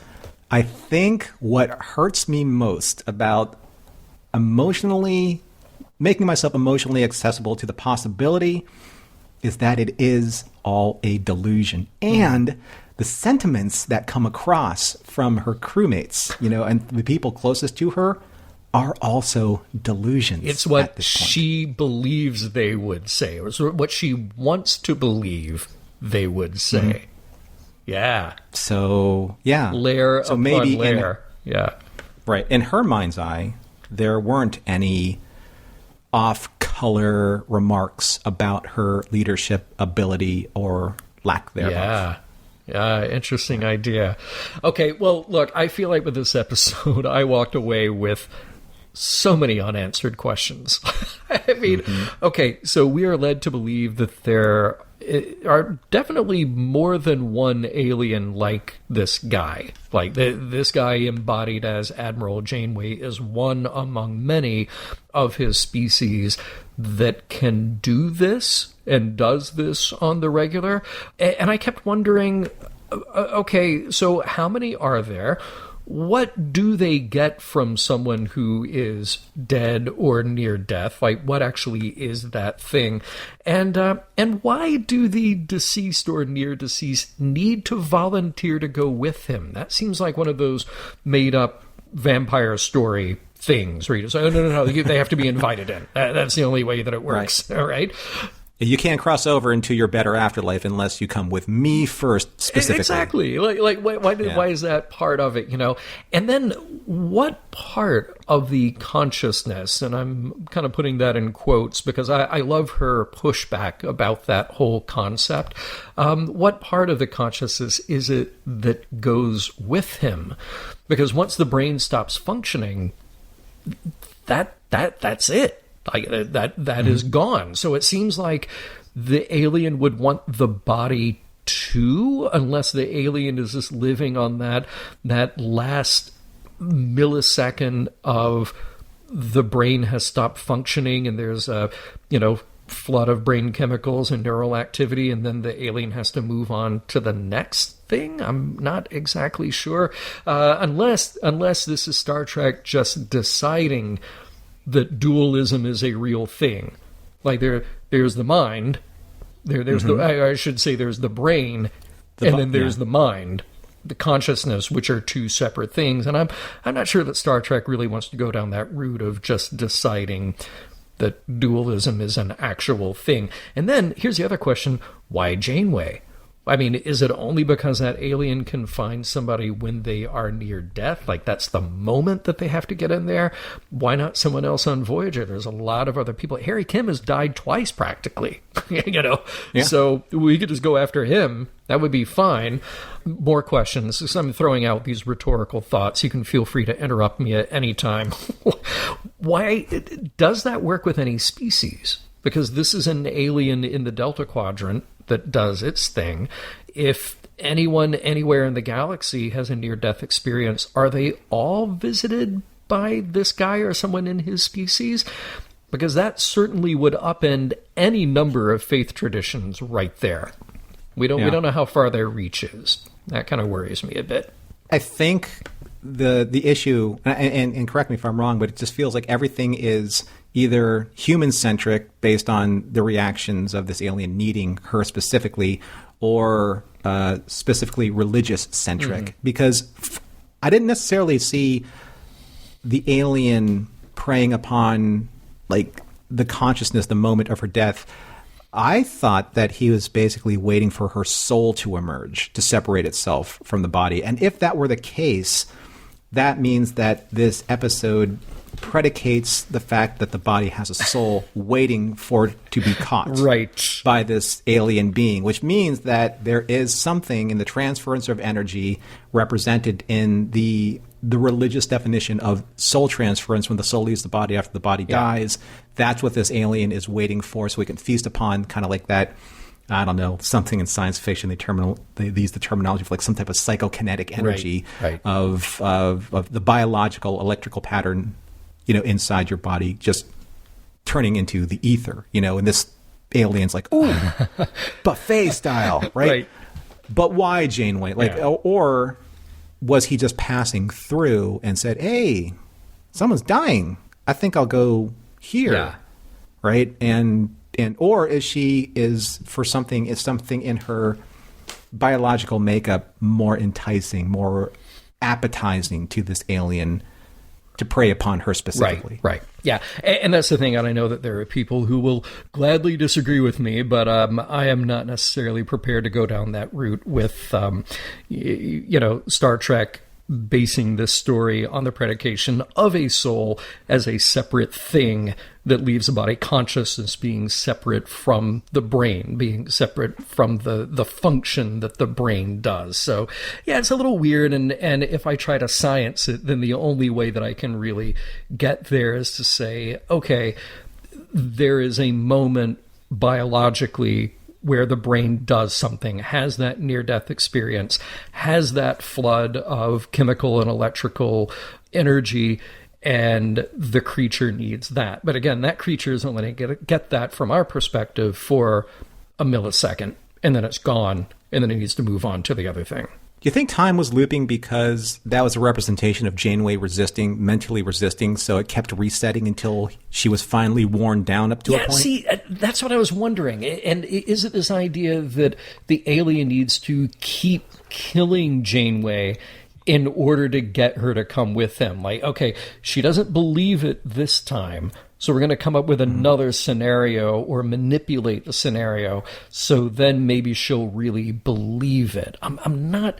I think what hurts me most about making myself emotionally accessible to the possibility is that it is all a delusion. And the sentiments that come across from her crewmates, and the people closest to her are also delusions. It's what she believes they would say, or what she wants to believe they would say. Yeah. So, yeah. Layer upon maybe layer. Right. In her mind's eye, there weren't any off-color remarks about her leadership ability or lack thereof. Yeah, interesting idea. Okay, well, look, I feel like with this episode, I walked away with so many unanswered questions. I mean, okay, so we are led to believe that there are definitely more than one alien like this guy. Like, this guy embodied as Admiral Janeway is one among many of his species that can do this and does this on the regular. And I kept wondering, okay, so how many are there? What do they get from someone who is dead or near death? Like, what actually is that thing? And why do the deceased or near deceased need to volunteer to go with him? That seems like one of those made-up vampire story things where you just say, oh, no, they have to be invited in. That's the only way that it works, right. All right? You can't cross over into your better afterlife unless you come with me first, specifically. Exactly. Why is that part of it, And then what part of the consciousness, and I'm kind of putting that in quotes because I love her pushback about that whole concept. What part of the consciousness is it that goes with him? Because once the brain stops functioning, that's it. Like that is gone. So it seems like the alien would want the body too, unless the alien is just living on that last millisecond of the brain has stopped functioning and there's a flood of brain chemicals and neural activity, and then the alien has to move on to the next thing. I'm not exactly sure, unless this is Star Trek just deciding that dualism is a real thing. Like there's the mind, there's there's the brain, and then there's the mind, the consciousness, which are two separate things. And I'm not sure that Star Trek really wants to go down that route of just deciding that dualism is an actual thing. And then here's the other question: why Janeway? I mean, is it only because that alien can find somebody when they are near death? Like, that's the moment that they have to get in there? Why not someone else on Voyager? There's a lot of other people. Harry Kim has died twice, practically. Yeah. So we could just go after him. That would be fine. More questions. So I'm throwing out these rhetorical thoughts. You can feel free to interrupt me at any time. Why does that work with any species? Because this is an alien in the Delta Quadrant that does its thing. If anyone anywhere in the galaxy has a near-death experience, are they all visited by this guy or someone in his species? Because that certainly would upend any number of faith traditions right there. We don't know how far their reach is. That kind of worries me a bit. I think the issue, and correct me if I'm wrong, but it just feels like everything is either human-centric based on the reactions of this alien needing her specifically, or specifically religious-centric. Because I didn't necessarily see the alien preying upon, like, the consciousness the moment of her death. I thought that he was basically waiting for her soul to emerge, to separate itself from the body. And if that were the case, that means that this episode predicates the fact that the body has a soul waiting for it to be caught by this alien being, which means that there is something in the transference of energy represented in the religious definition of soul transference when the soul leaves the body after the body dies. That's what this alien is waiting for, so we can feast upon kind of like that, I don't know, something in science fiction, they use the terminology for like some type of psychokinetic energy of the biological electrical pattern, inside your body just turning into the ether, and this alien's like, ooh, buffet style, right? But why Janeway? Or was he just passing through and said, hey, someone's dying, I think I'll go here, right? And or is something in her biological makeup more enticing, more appetizing to this alien to prey upon her specifically? Right. Yeah, and that's the thing, and I know that there are people who will gladly disagree with me, but I am not necessarily prepared to go down that route with, Star Trek basing this story on the predication of a soul as a separate thing that leaves the body, consciousness being separate from the brain, being separate from the function that the brain does. So, yeah, it's a little weird, and if I try to science it, then the only way that I can really get there is to say, okay, there is a moment biologically where the brain does something, has that near-death experience, has that flood of chemical and electrical energy, and the creature needs that. But again, that creature is only going to get that from our perspective for a millisecond, and then it's gone, and then it needs to move on to the other thing. Do you think time was looping because that was a representation of Janeway mentally resisting, so it kept resetting until she was finally worn down up to a point? See, that's what I was wondering. And is it this idea that the alien needs to keep killing Janeway in order to get her to come with him? Like, okay, she doesn't believe it this time, so we're going to come up with another scenario or manipulate the scenario so then maybe she'll really believe it. I'm not...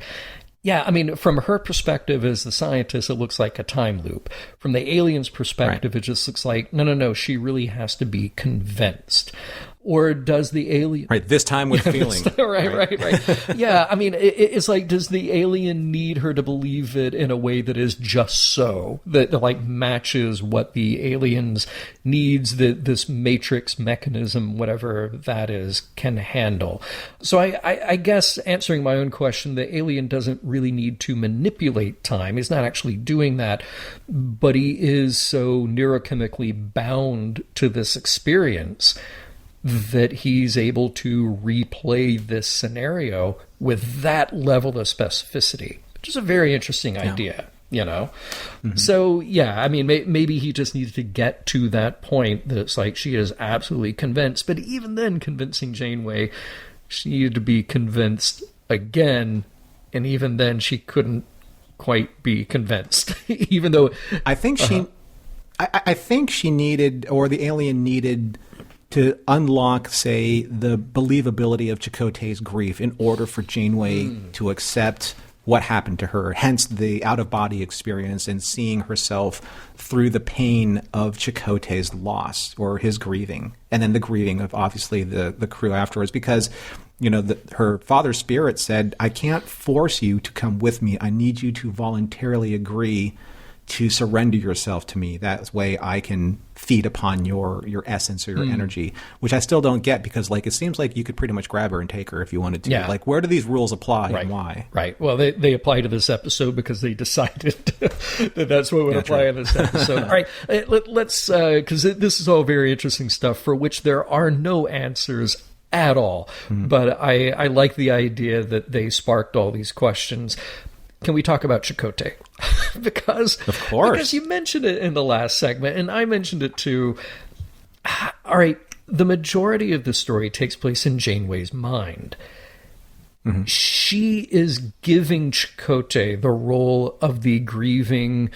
Yeah, I mean, from her perspective as the scientist, it looks like a time loop. From the alien's perspective, It just looks like, no, she really has to be convinced. Or does the alien... Right, this time with feeling. Right. Yeah, I mean, it's like, does the alien need her to believe it in a way that is just so, that like matches what the alien's needs, that this matrix mechanism, whatever that is, can handle? So I guess, answering my own question, the alien doesn't really need to manipulate time. He's not actually doing that, but he is so neurochemically bound to this experience that he's able to replay this scenario with that level of specificity, which is a very interesting idea, So, yeah, I mean, maybe he just needed to get to that point that it's like she is absolutely convinced. But even then, convincing Janeway, she needed to be convinced again, and even then she couldn't quite be convinced, even though... I think I think she needed, or the alien needed, to unlock, say, the believability of Chakotay's grief in order for Janeway to accept what happened to her, hence the out-of-body experience and seeing herself through the pain of Chakotay's loss or his grieving, and then the grieving of, obviously, the crew afterwards, because, her father's spirit said, I can't force you to come with me. I need you to voluntarily agree to surrender yourself to me. That way I can feed upon your essence or your energy, which I still don't get, because it seems like you could pretty much grab her and take her if you wanted to. Yeah. Where do these rules apply and why? Right. Well, they apply to this episode because they decided that that's what would apply in this episode. All right. Let's, because this is all very interesting stuff for which there are no answers at all. But I like the idea that they sparked all these questions. can we talk about Chakotay? Because you mentioned it in the last segment, and I mentioned it too. All right, the majority of the story takes place in Janeway's mind. Mm-hmm. She is giving Chakotay the role of the grieving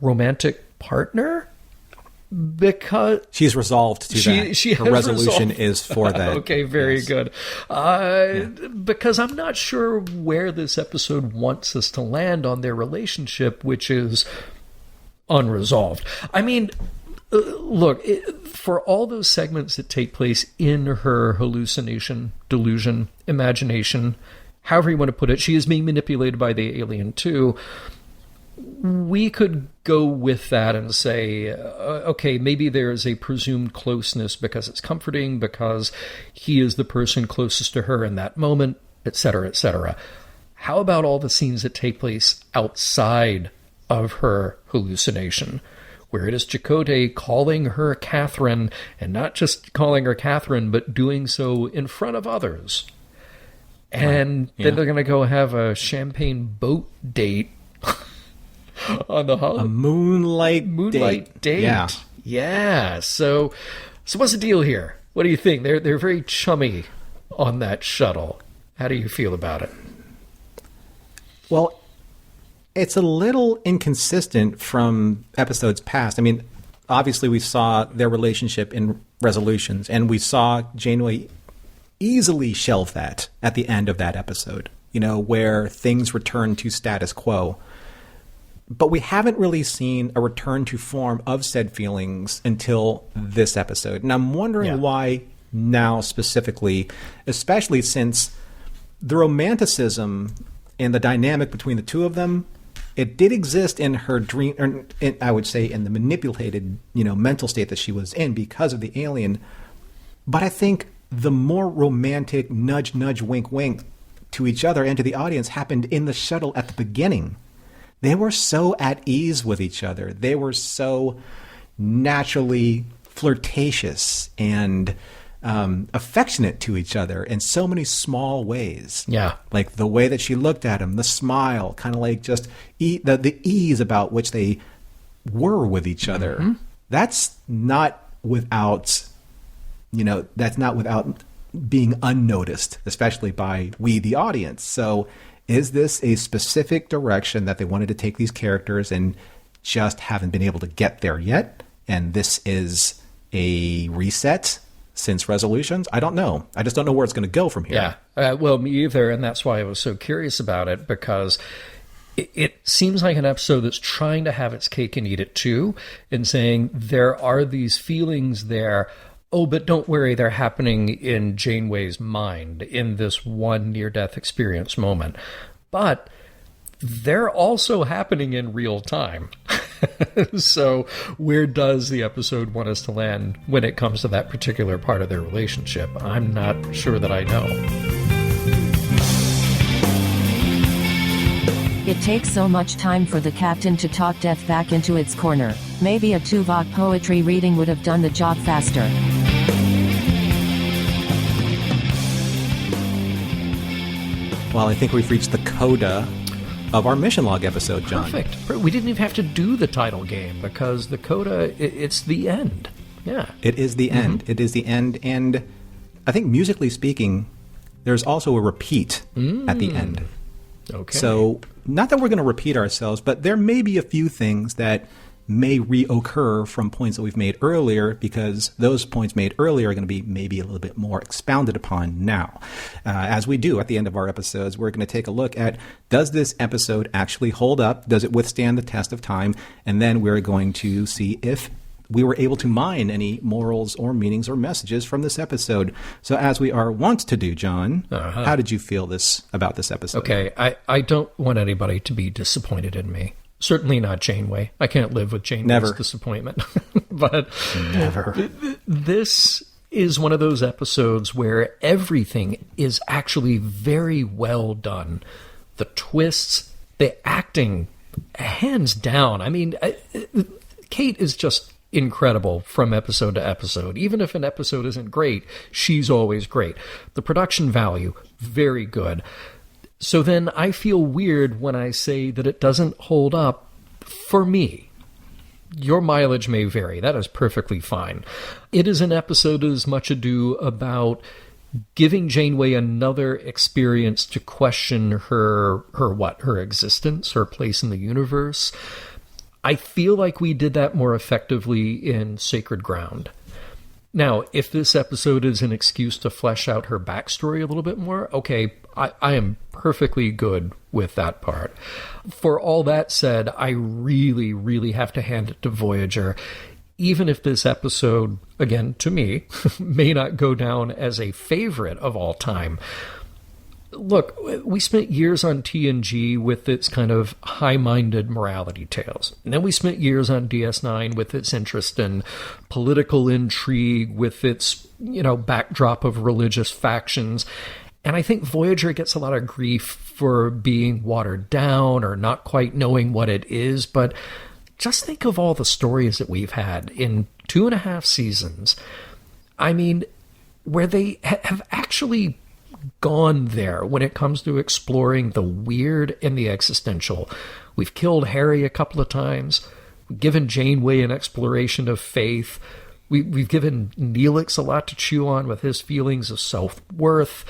romantic partner because she's resolved to that. Her resolution is for that. Okay, very good. Because I'm not sure where this episode wants us to land on their relationship, which is unresolved. I mean, look, for all those segments that take place in her hallucination, delusion, imagination, however you want to put it, she is being manipulated by the alien too. We could go with that and say, okay, maybe there is a presumed closeness because it's comforting, because he is the person closest to her in that moment, etc., etc. How about all the scenes that take place outside of her hallucination, where it is Chakotay calling her Catherine, and not just calling her Catherine, but doing so in front of others? And then they're going to go have a champagne boat date on the holiday. A moonlight date. Yeah. So what's the deal here? What do you think? They're very chummy on that shuttle. How do you feel about it? Well, it's a little inconsistent from episodes past. I mean, obviously we saw their relationship in Resolutions, and we saw Janeway easily shelve that at the end of that episode, where things return to status quo. But we haven't really seen a return to form of said feelings until this episode. And I'm wondering why now specifically, especially since the romanticism and the dynamic between the two of them, it did exist in her dream, or I would say in the manipulated, mental state that she was in because of the alien. But I think the more romantic nudge, nudge, wink, wink to each other and to the audience happened in the shuttle at the beginning. They were so at ease with each other. They were so naturally flirtatious and affectionate to each other in so many small ways. Yeah. Like the way that she looked at him, the smile, kind of like just the ease about which they were with each other. Mm-hmm. That's not without, being unnoticed, especially by we, the audience. So is this a specific direction that they wanted to take these characters and just haven't been able to get there yet? And this is a reset since Resolutions? I don't know. I just don't know where it's going to go from here. Yeah. Well, me either. And that's why I was so curious about it, because it seems like an episode that's trying to have its cake and eat it too, and saying there are these feelings there. Oh, but don't worry, they're happening in Janeway's mind in this one near-death experience moment. But they're also happening in real time. So where does the episode want us to land when it comes to that particular part of their relationship? I'm not sure that I know. It takes so much time for the captain to talk death back into its corner. Maybe a Tuvok poetry reading would have done the job faster. Well, I think we've reached the coda of our mission log episode, John. Perfect. We didn't even have to do the title game because the coda, it's the end. Yeah. It is the end. It is the end. And I think musically speaking, there's also a repeat at the end. Okay. So not that we're going to repeat ourselves, but there may be a few things that may reoccur from points that we've made earlier, because those points made earlier are going to be maybe a little bit more expounded upon now. As we do at the end of our episodes, we're going to take a look at, does this episode actually hold up? Does it withstand the test of time? And then we're going to see if we were able to mine any morals or meanings or messages from this episode. So as we are wont to do, John, how did you feel about this episode? Okay, I don't want anybody to be disappointed in me. Certainly not Janeway. I can't live with Janeway's disappointment. But never. This is one of those episodes where everything is actually very well done. The twists, the acting, hands down. I mean, Kate is just incredible from episode to episode. Even if an episode isn't great, she's always great. The production value, very good. So then I feel weird when I say that it doesn't hold up for me. Your mileage may vary. That is perfectly fine. It is an episode as much ado about giving Janeway another experience to question her existence, her place in the universe. I feel like we did that more effectively in Sacred Ground. Now, if this episode is an excuse to flesh out her backstory a little bit more, okay, I am perfectly good with that part. For all that said, I really, really have to hand it to Voyager. Even if this episode, again, to me, may not go down as a favorite of all time. Look, we spent years on TNG with its kind of high-minded morality tales. And then we spent years on DS9 with its interest in political intrigue, with its, backdrop of religious factions. And I think Voyager gets a lot of grief for being watered down or not quite knowing what it is. But just think of all the stories that we've had in 2.5 seasons. I mean, where they have actually gone there when it comes to exploring the weird and the existential. We've killed Harry a couple of times. We've given Janeway an exploration of faith. We've given Neelix a lot to chew on with his feelings of self-worth.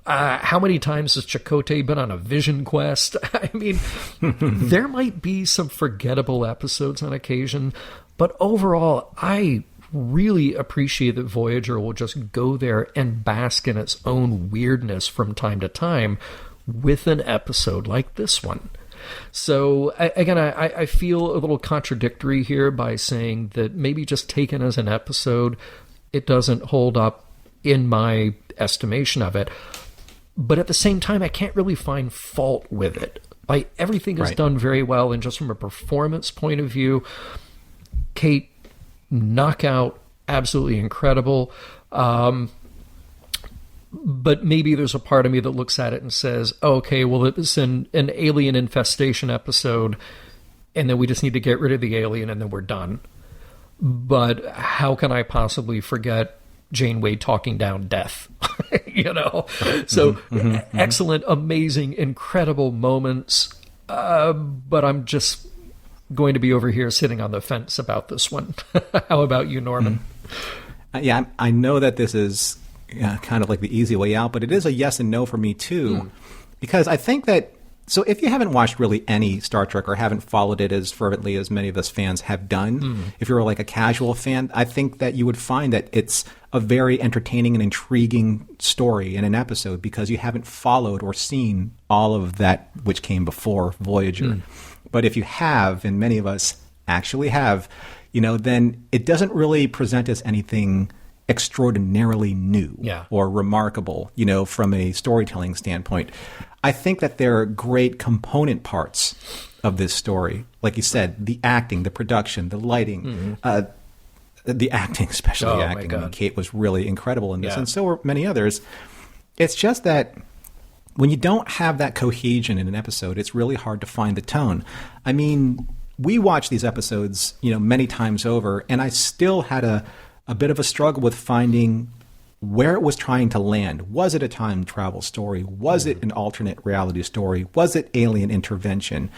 How many times has Chakotay been on a vision quest? I mean, there might be some forgettable episodes on occasion, but overall, I really appreciate that Voyager will just go there and bask in its own weirdness from time to time with an episode like this one. So, again, I feel a little contradictory here by saying that maybe just taken as an episode, it doesn't hold up in my estimation of it. But at the same time, I can't really find fault with it. Like, everything is done very well, and just from a performance point of view, Kate, knockout, absolutely incredible. But maybe there's a part of me that looks at it and says, okay, well, it's an alien infestation episode, and then we just need to get rid of the alien, and then we're done. But how can I possibly forget Janeway talking down death? So excellent, amazing, incredible moments. But I'm just going to be over here sitting on the fence about this one. How about you, Norman? Yeah, I know that this is kind of like the easy way out, but it is a yes and no for me too, because I think that, so if you haven't watched really any Star Trek or haven't followed it as fervently as many of us fans have done, if you're like a casual fan, I think that you would find that it's a very entertaining and intriguing story in an episode because you haven't followed or seen all of that which came before Voyager. But if you have, and many of us actually have, then it doesn't really present us anything extraordinarily new or remarkable, from a storytelling standpoint. I think that there are great component parts of this story. Like you said, the acting, the production, the lighting, the acting, especially acting. I mean, Kate was really incredible in this, and so were many others. It's just that when you don't have that cohesion in an episode, it's really hard to find the tone. I mean, we watch these episodes, many times over, and I still had a bit of a struggle with finding where it was trying to land. Was it a time travel story? Was it an alternate reality story? Was it alien intervention?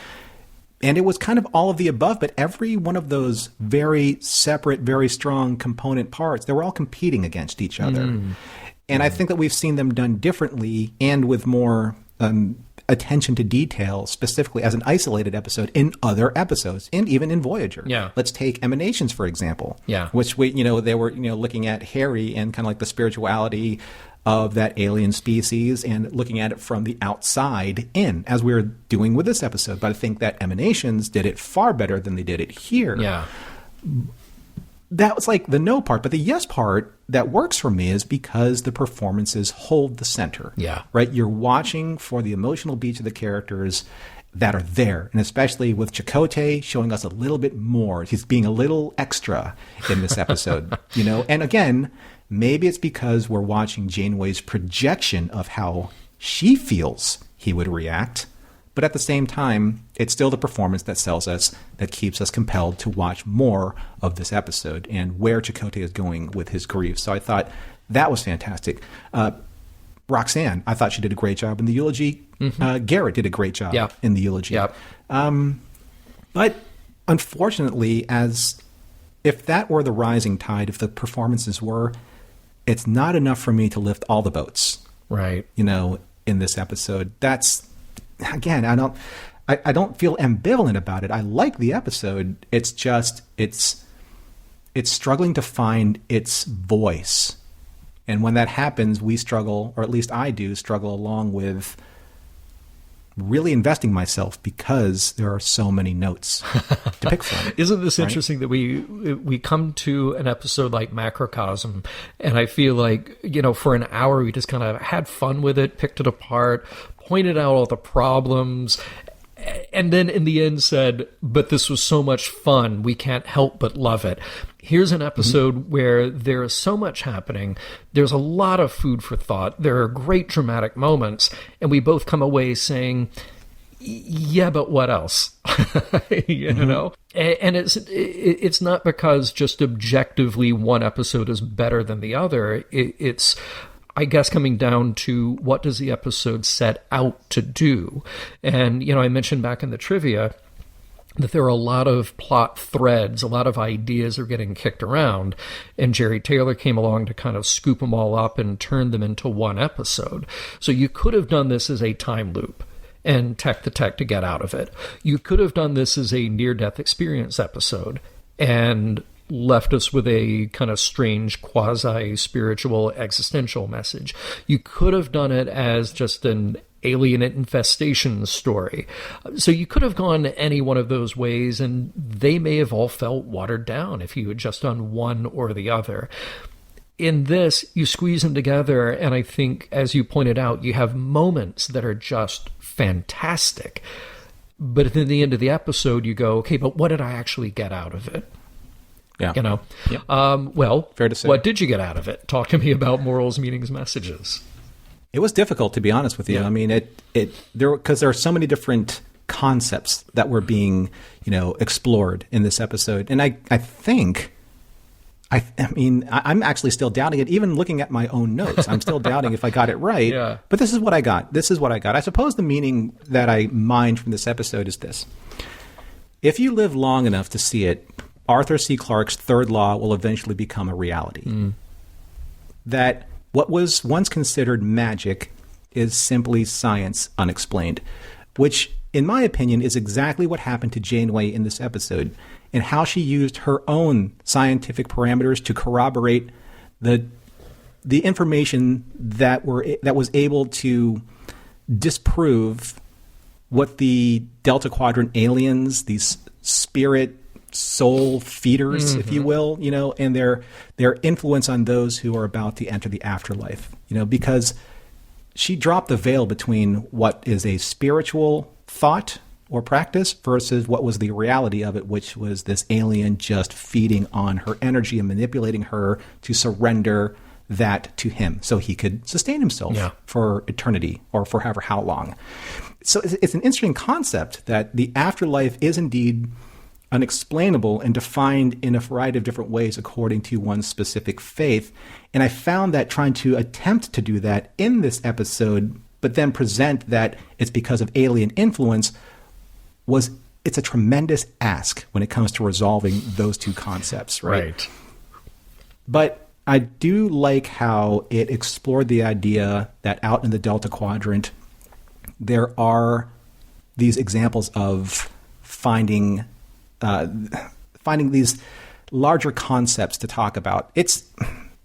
And it was kind of all of the above, but every one of those very separate, very strong component parts, they were all competing against each other. And I think that we've seen them done differently and with more attention to detail, specifically as an isolated episode in other episodes, and even in Voyager. Let's take Emanations, for example. Which they were looking at Harry and kind of like the spirituality of that alien species and looking at it from the outside in, as we're doing with this episode. But I think that Emanations did it far better than they did it here. That was like the no part. But the yes part that works for me is because the performances hold the center. Right? You're watching for the emotional beats of the characters that are there. And especially with Chakotay showing us a little bit more. He's being a little extra in this episode. And again, maybe it's because we're watching Janeway's projection of how she feels he would react. But at the same time, it's still the performance that sells us, that keeps us compelled to watch more of this episode and where Chakotay is going with his grief. So I thought that was fantastic. Roxanne, I thought she did a great job in the eulogy. Garrett did a great job in the eulogy. But unfortunately, as if that were the rising tide, if the performances were, it's not enough for me to lift all the boats. Right. You know, in this episode. That's, again, I don't feel ambivalent about it. I like the episode. It's just, it's struggling to find its voice. And when that happens, we struggle, or at least I do struggle along with really investing myself because there are so many notes to pick from. Isn't this interesting that we come to an episode like Macrocosm, and I feel like, you know, for an hour we just kind of had fun with it, picked it apart, pointed out all the problems, and then in the end said, but this was so much fun, we can't help but love it. Here's an episode where there is so much happening. There's a lot of food for thought. There are great dramatic moments. And we both come away saying, yeah, but what else? you know? And it's not because just objectively one episode is better than the other. It's, I guess, coming down to what does the episode set out to do? And, you know, I mentioned back in the trivia that there are a lot of plot threads, a lot of ideas are getting kicked around, and Jerry Taylor came along to kind of scoop them all up and turn them into one episode. So you could have done this as a time loop and tech the tech to get out of it. You could have done this as a near-death experience episode and left us with a kind of strange quasi-spiritual existential message. You could have done it as just an alien infestation story. So you could have gone any one of those ways, and they may have all felt watered down if you had just done one or the other. In this, you squeeze them together, and I think, as you pointed out, you have moments that are just fantastic. But at the end of the episode, you go, okay, but what did I actually get out of it? Yeah. You know? Yep. Well, fair to say. What did you get out of it? Talk to me about morals, meanings, messages. It was difficult, to be honest with you. I mean, because there are so many different concepts that were being, you know, explored in this episode. And I think, I'm actually still doubting it. Even looking at my own notes, I'm still doubting if I got it right. Yeah. But this is what I got. I suppose the meaning that I mined from this episode is this. If you live long enough to see it, Arthur C. Clarke's third law will eventually become a reality. That what was once considered magic is simply science unexplained, which, in my opinion, is exactly what happened to Janeway in this episode, and how she used her own scientific parameters to corroborate the information that was able to disprove what the Delta Quadrant aliens, these spirit soul feeders, if you will, you know, and their influence on those who are about to enter the afterlife, you know, because she dropped the veil between what is a spiritual thought or practice versus what was the reality of it, which was this alien just feeding on her energy and manipulating her to surrender that to him so he could sustain himself for eternity or for however how long. So it's an interesting concept that the afterlife is indeed unexplainable and defined in a variety of different ways according to one's specific faith. And I found that trying to attempt to do that in this episode, but then present that it's because of alien influence, it's a tremendous ask when it comes to resolving those two concepts, right? But I do like how it explored the idea that out in the Delta Quadrant, there are these examples of finding these larger concepts to talk about. It's,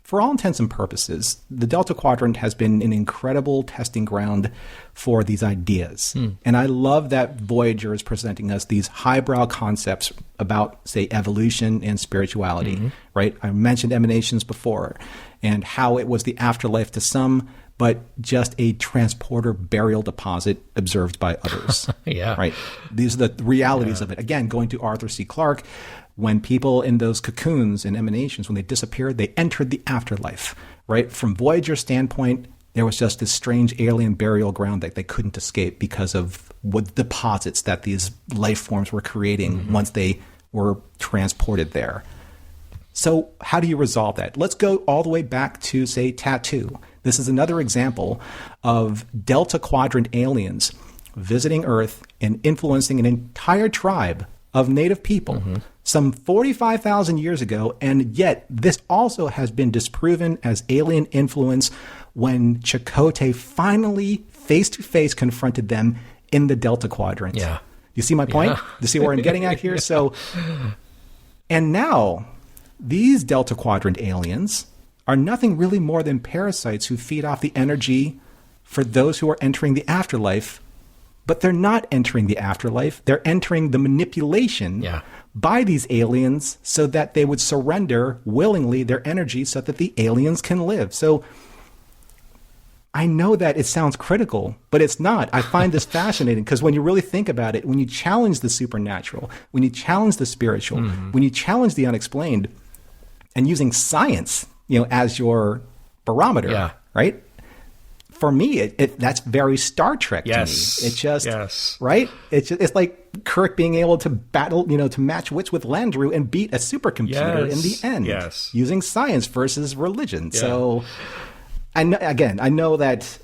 for all intents and purposes, the Delta Quadrant has been an incredible testing ground for these ideas. And I love that Voyager is presenting us these highbrow concepts about, say, evolution and spirituality, right? I mentioned emanations before and how it was the afterlife to some, but just a transporter burial deposit observed by others. Right? These are the realities of it. Again, going to Arthur C. Clarke, when people in those cocoons and emanations, when they disappeared, they entered the afterlife, right? From Voyager's standpoint, there was just this strange alien burial ground that they couldn't escape because of what deposits that these life forms were creating once they were transported there. So how do you resolve that? Let's go all the way back to, say, Tattoo. This is another example of Delta Quadrant aliens visiting Earth and influencing an entire tribe of native people some 45,000 years ago, and yet this also has been disproven as alien influence when Chakotay finally face-to-face confronted them in the Delta Quadrant. Yeah. You see my point? Yeah. You see where I'm getting at here? So, and now these Delta Quadrant aliens are nothing really more than parasites who feed off the energy for those who are entering the afterlife. But they're not entering the afterlife. They're entering the manipulation by these aliens so that they would surrender willingly their energy so that the aliens can live. So I know that it sounds critical, but it's not. I find this fascinating because when you really think about it, when you challenge the supernatural, when you challenge the spiritual, when you challenge the unexplained, and using science, as your barometer, right? For me, that's very Star Trek to me. It just, right? It's like Kirk being able to battle, to match wits with Landru and beat a supercomputer in the end, using science versus religion. Yeah. So, I know that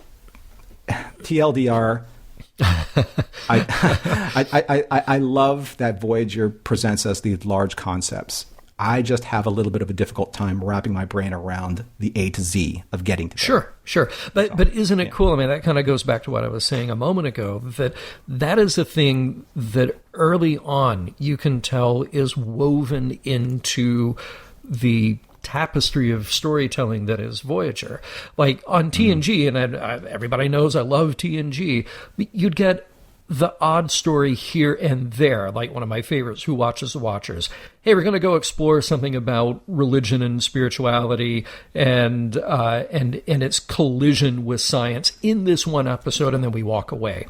TLDR. I love that Voyager presents us these large concepts. I just have a little bit of a difficult time wrapping my brain around the A to Z of getting to there. Sure. But isn't it cool? I mean, that kind of goes back to what I was saying a moment ago, that is a thing that early on you can tell is woven into the tapestry of storytelling that is Voyager. Like on TNG, and everybody knows I love TNG, you'd get the odd story here and there, like one of my favorites, Who Watches the Watchers. Hey, we're going to go explore something about religion and spirituality and its collision with science in this one episode, and then we walk away.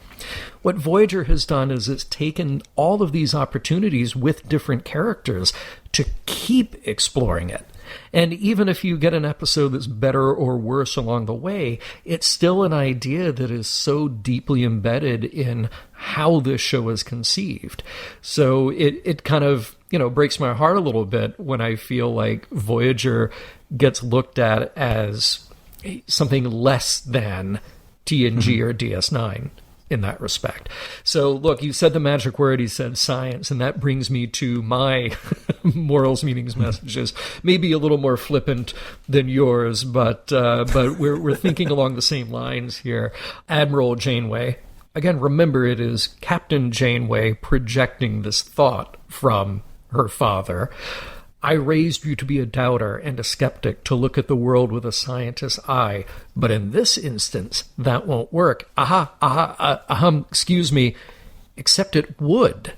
What Voyager has done is it's taken all of these opportunities with different characters to keep exploring it. And even if you get an episode that's better or worse along the way, it's still an idea that is so deeply embedded in how this show is conceived. So it kind of, breaks my heart a little bit when I feel like Voyager gets looked at as something less than TNG or DS9. In that respect. So, look, you said the magic word, he said science, and that brings me to my morals, meanings, messages. Maybe a little more flippant than yours, but we're thinking along the same lines here. Admiral Janeway. Again, remember, it is Captain Janeway projecting this thought from her father. I raised you to be a doubter and a skeptic, to look at the world with a scientist's eye. But in this instance, that won't work. Excuse me, except it would.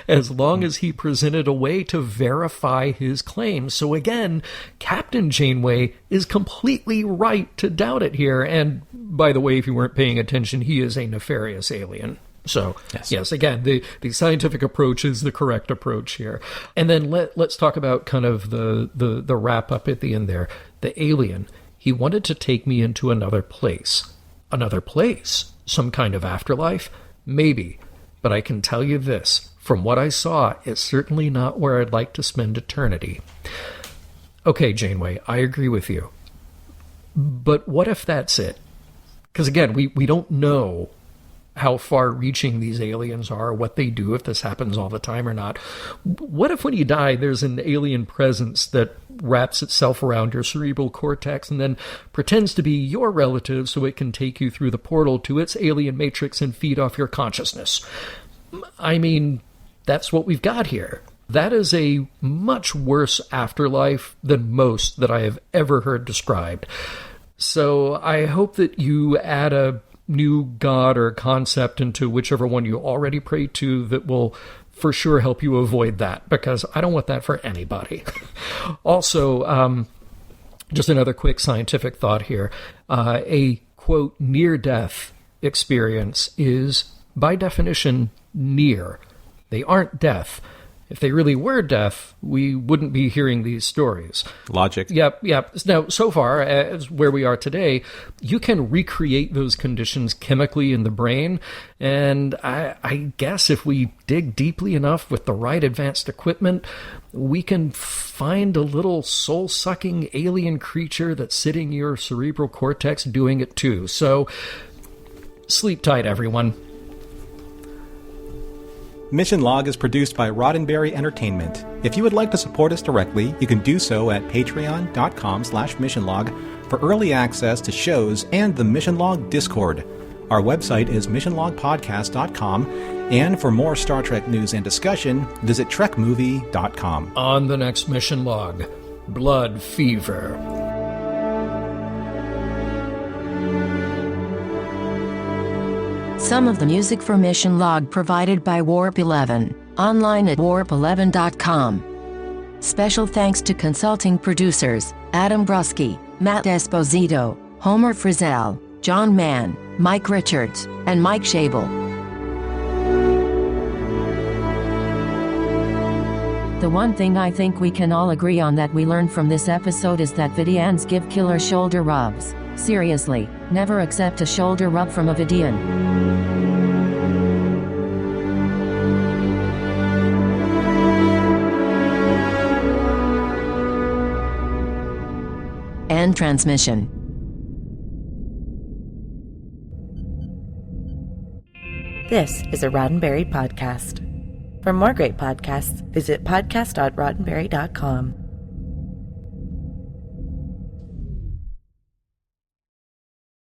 As long as he presented a way to verify his claims. So again, Captain Janeway is completely right to doubt it here. And by the way, if you weren't paying attention, he is a nefarious alien. So, yes, again, the scientific approach is the correct approach here. And then let's talk about kind of the wrap-up at the end there. The alien, he wanted to take me into another place. Another place? Some kind of afterlife? Maybe. But I can tell you this. From what I saw, it's certainly not where I'd like to spend eternity. Okay, Janeway, I agree with you. But what if that's it? Because, again, we don't know how far-reaching these aliens are, what they do, if this happens all the time or not. What if when you die, there's an alien presence that wraps itself around your cerebral cortex and then pretends to be your relative so it can take you through the portal to its alien matrix and feed off your consciousness? I mean, that's what we've got here. That is a much worse afterlife than most that I have ever heard described. So I hope that you add a new god or concept into whichever one you already pray to that will for sure help you avoid that, because I don't want that for anybody. Also, just another quick scientific thought here. A, quote, near-death experience is, by definition, near. They aren't death. If they really were deaf, we wouldn't be hearing these stories. Logic. Yep. Now, so far, as where we are today, you can recreate those conditions chemically in the brain, and I guess if we dig deeply enough with the right advanced equipment, we can find a little soul-sucking alien creature that's sitting in your cerebral cortex doing it too. So, sleep tight, everyone. Mission Log is produced by Roddenberry Entertainment. If you would like to support us directly, you can do so at patreon.com/missionlog for early access to shows and the Mission Log Discord. Our website is missionlogpodcast.com, and for more Star Trek news and discussion, visit trekmovie.com. On the next Mission Log, Blood Fever. Some of the music for Mission Log provided by Warp 11, online at warp11.com. Special thanks to consulting producers, Adam Brusky, Matt Esposito, Homer Frizzell, John Mann, Mike Richards, and Mike Schabel. The one thing I think we can all agree on that we learned from this episode is that Vidians give killer shoulder rubs. Seriously, never accept a shoulder rub from a Vidian. End transmission. This is a Roddenberry podcast. For more great podcasts, visit podcast.roddenberry.com.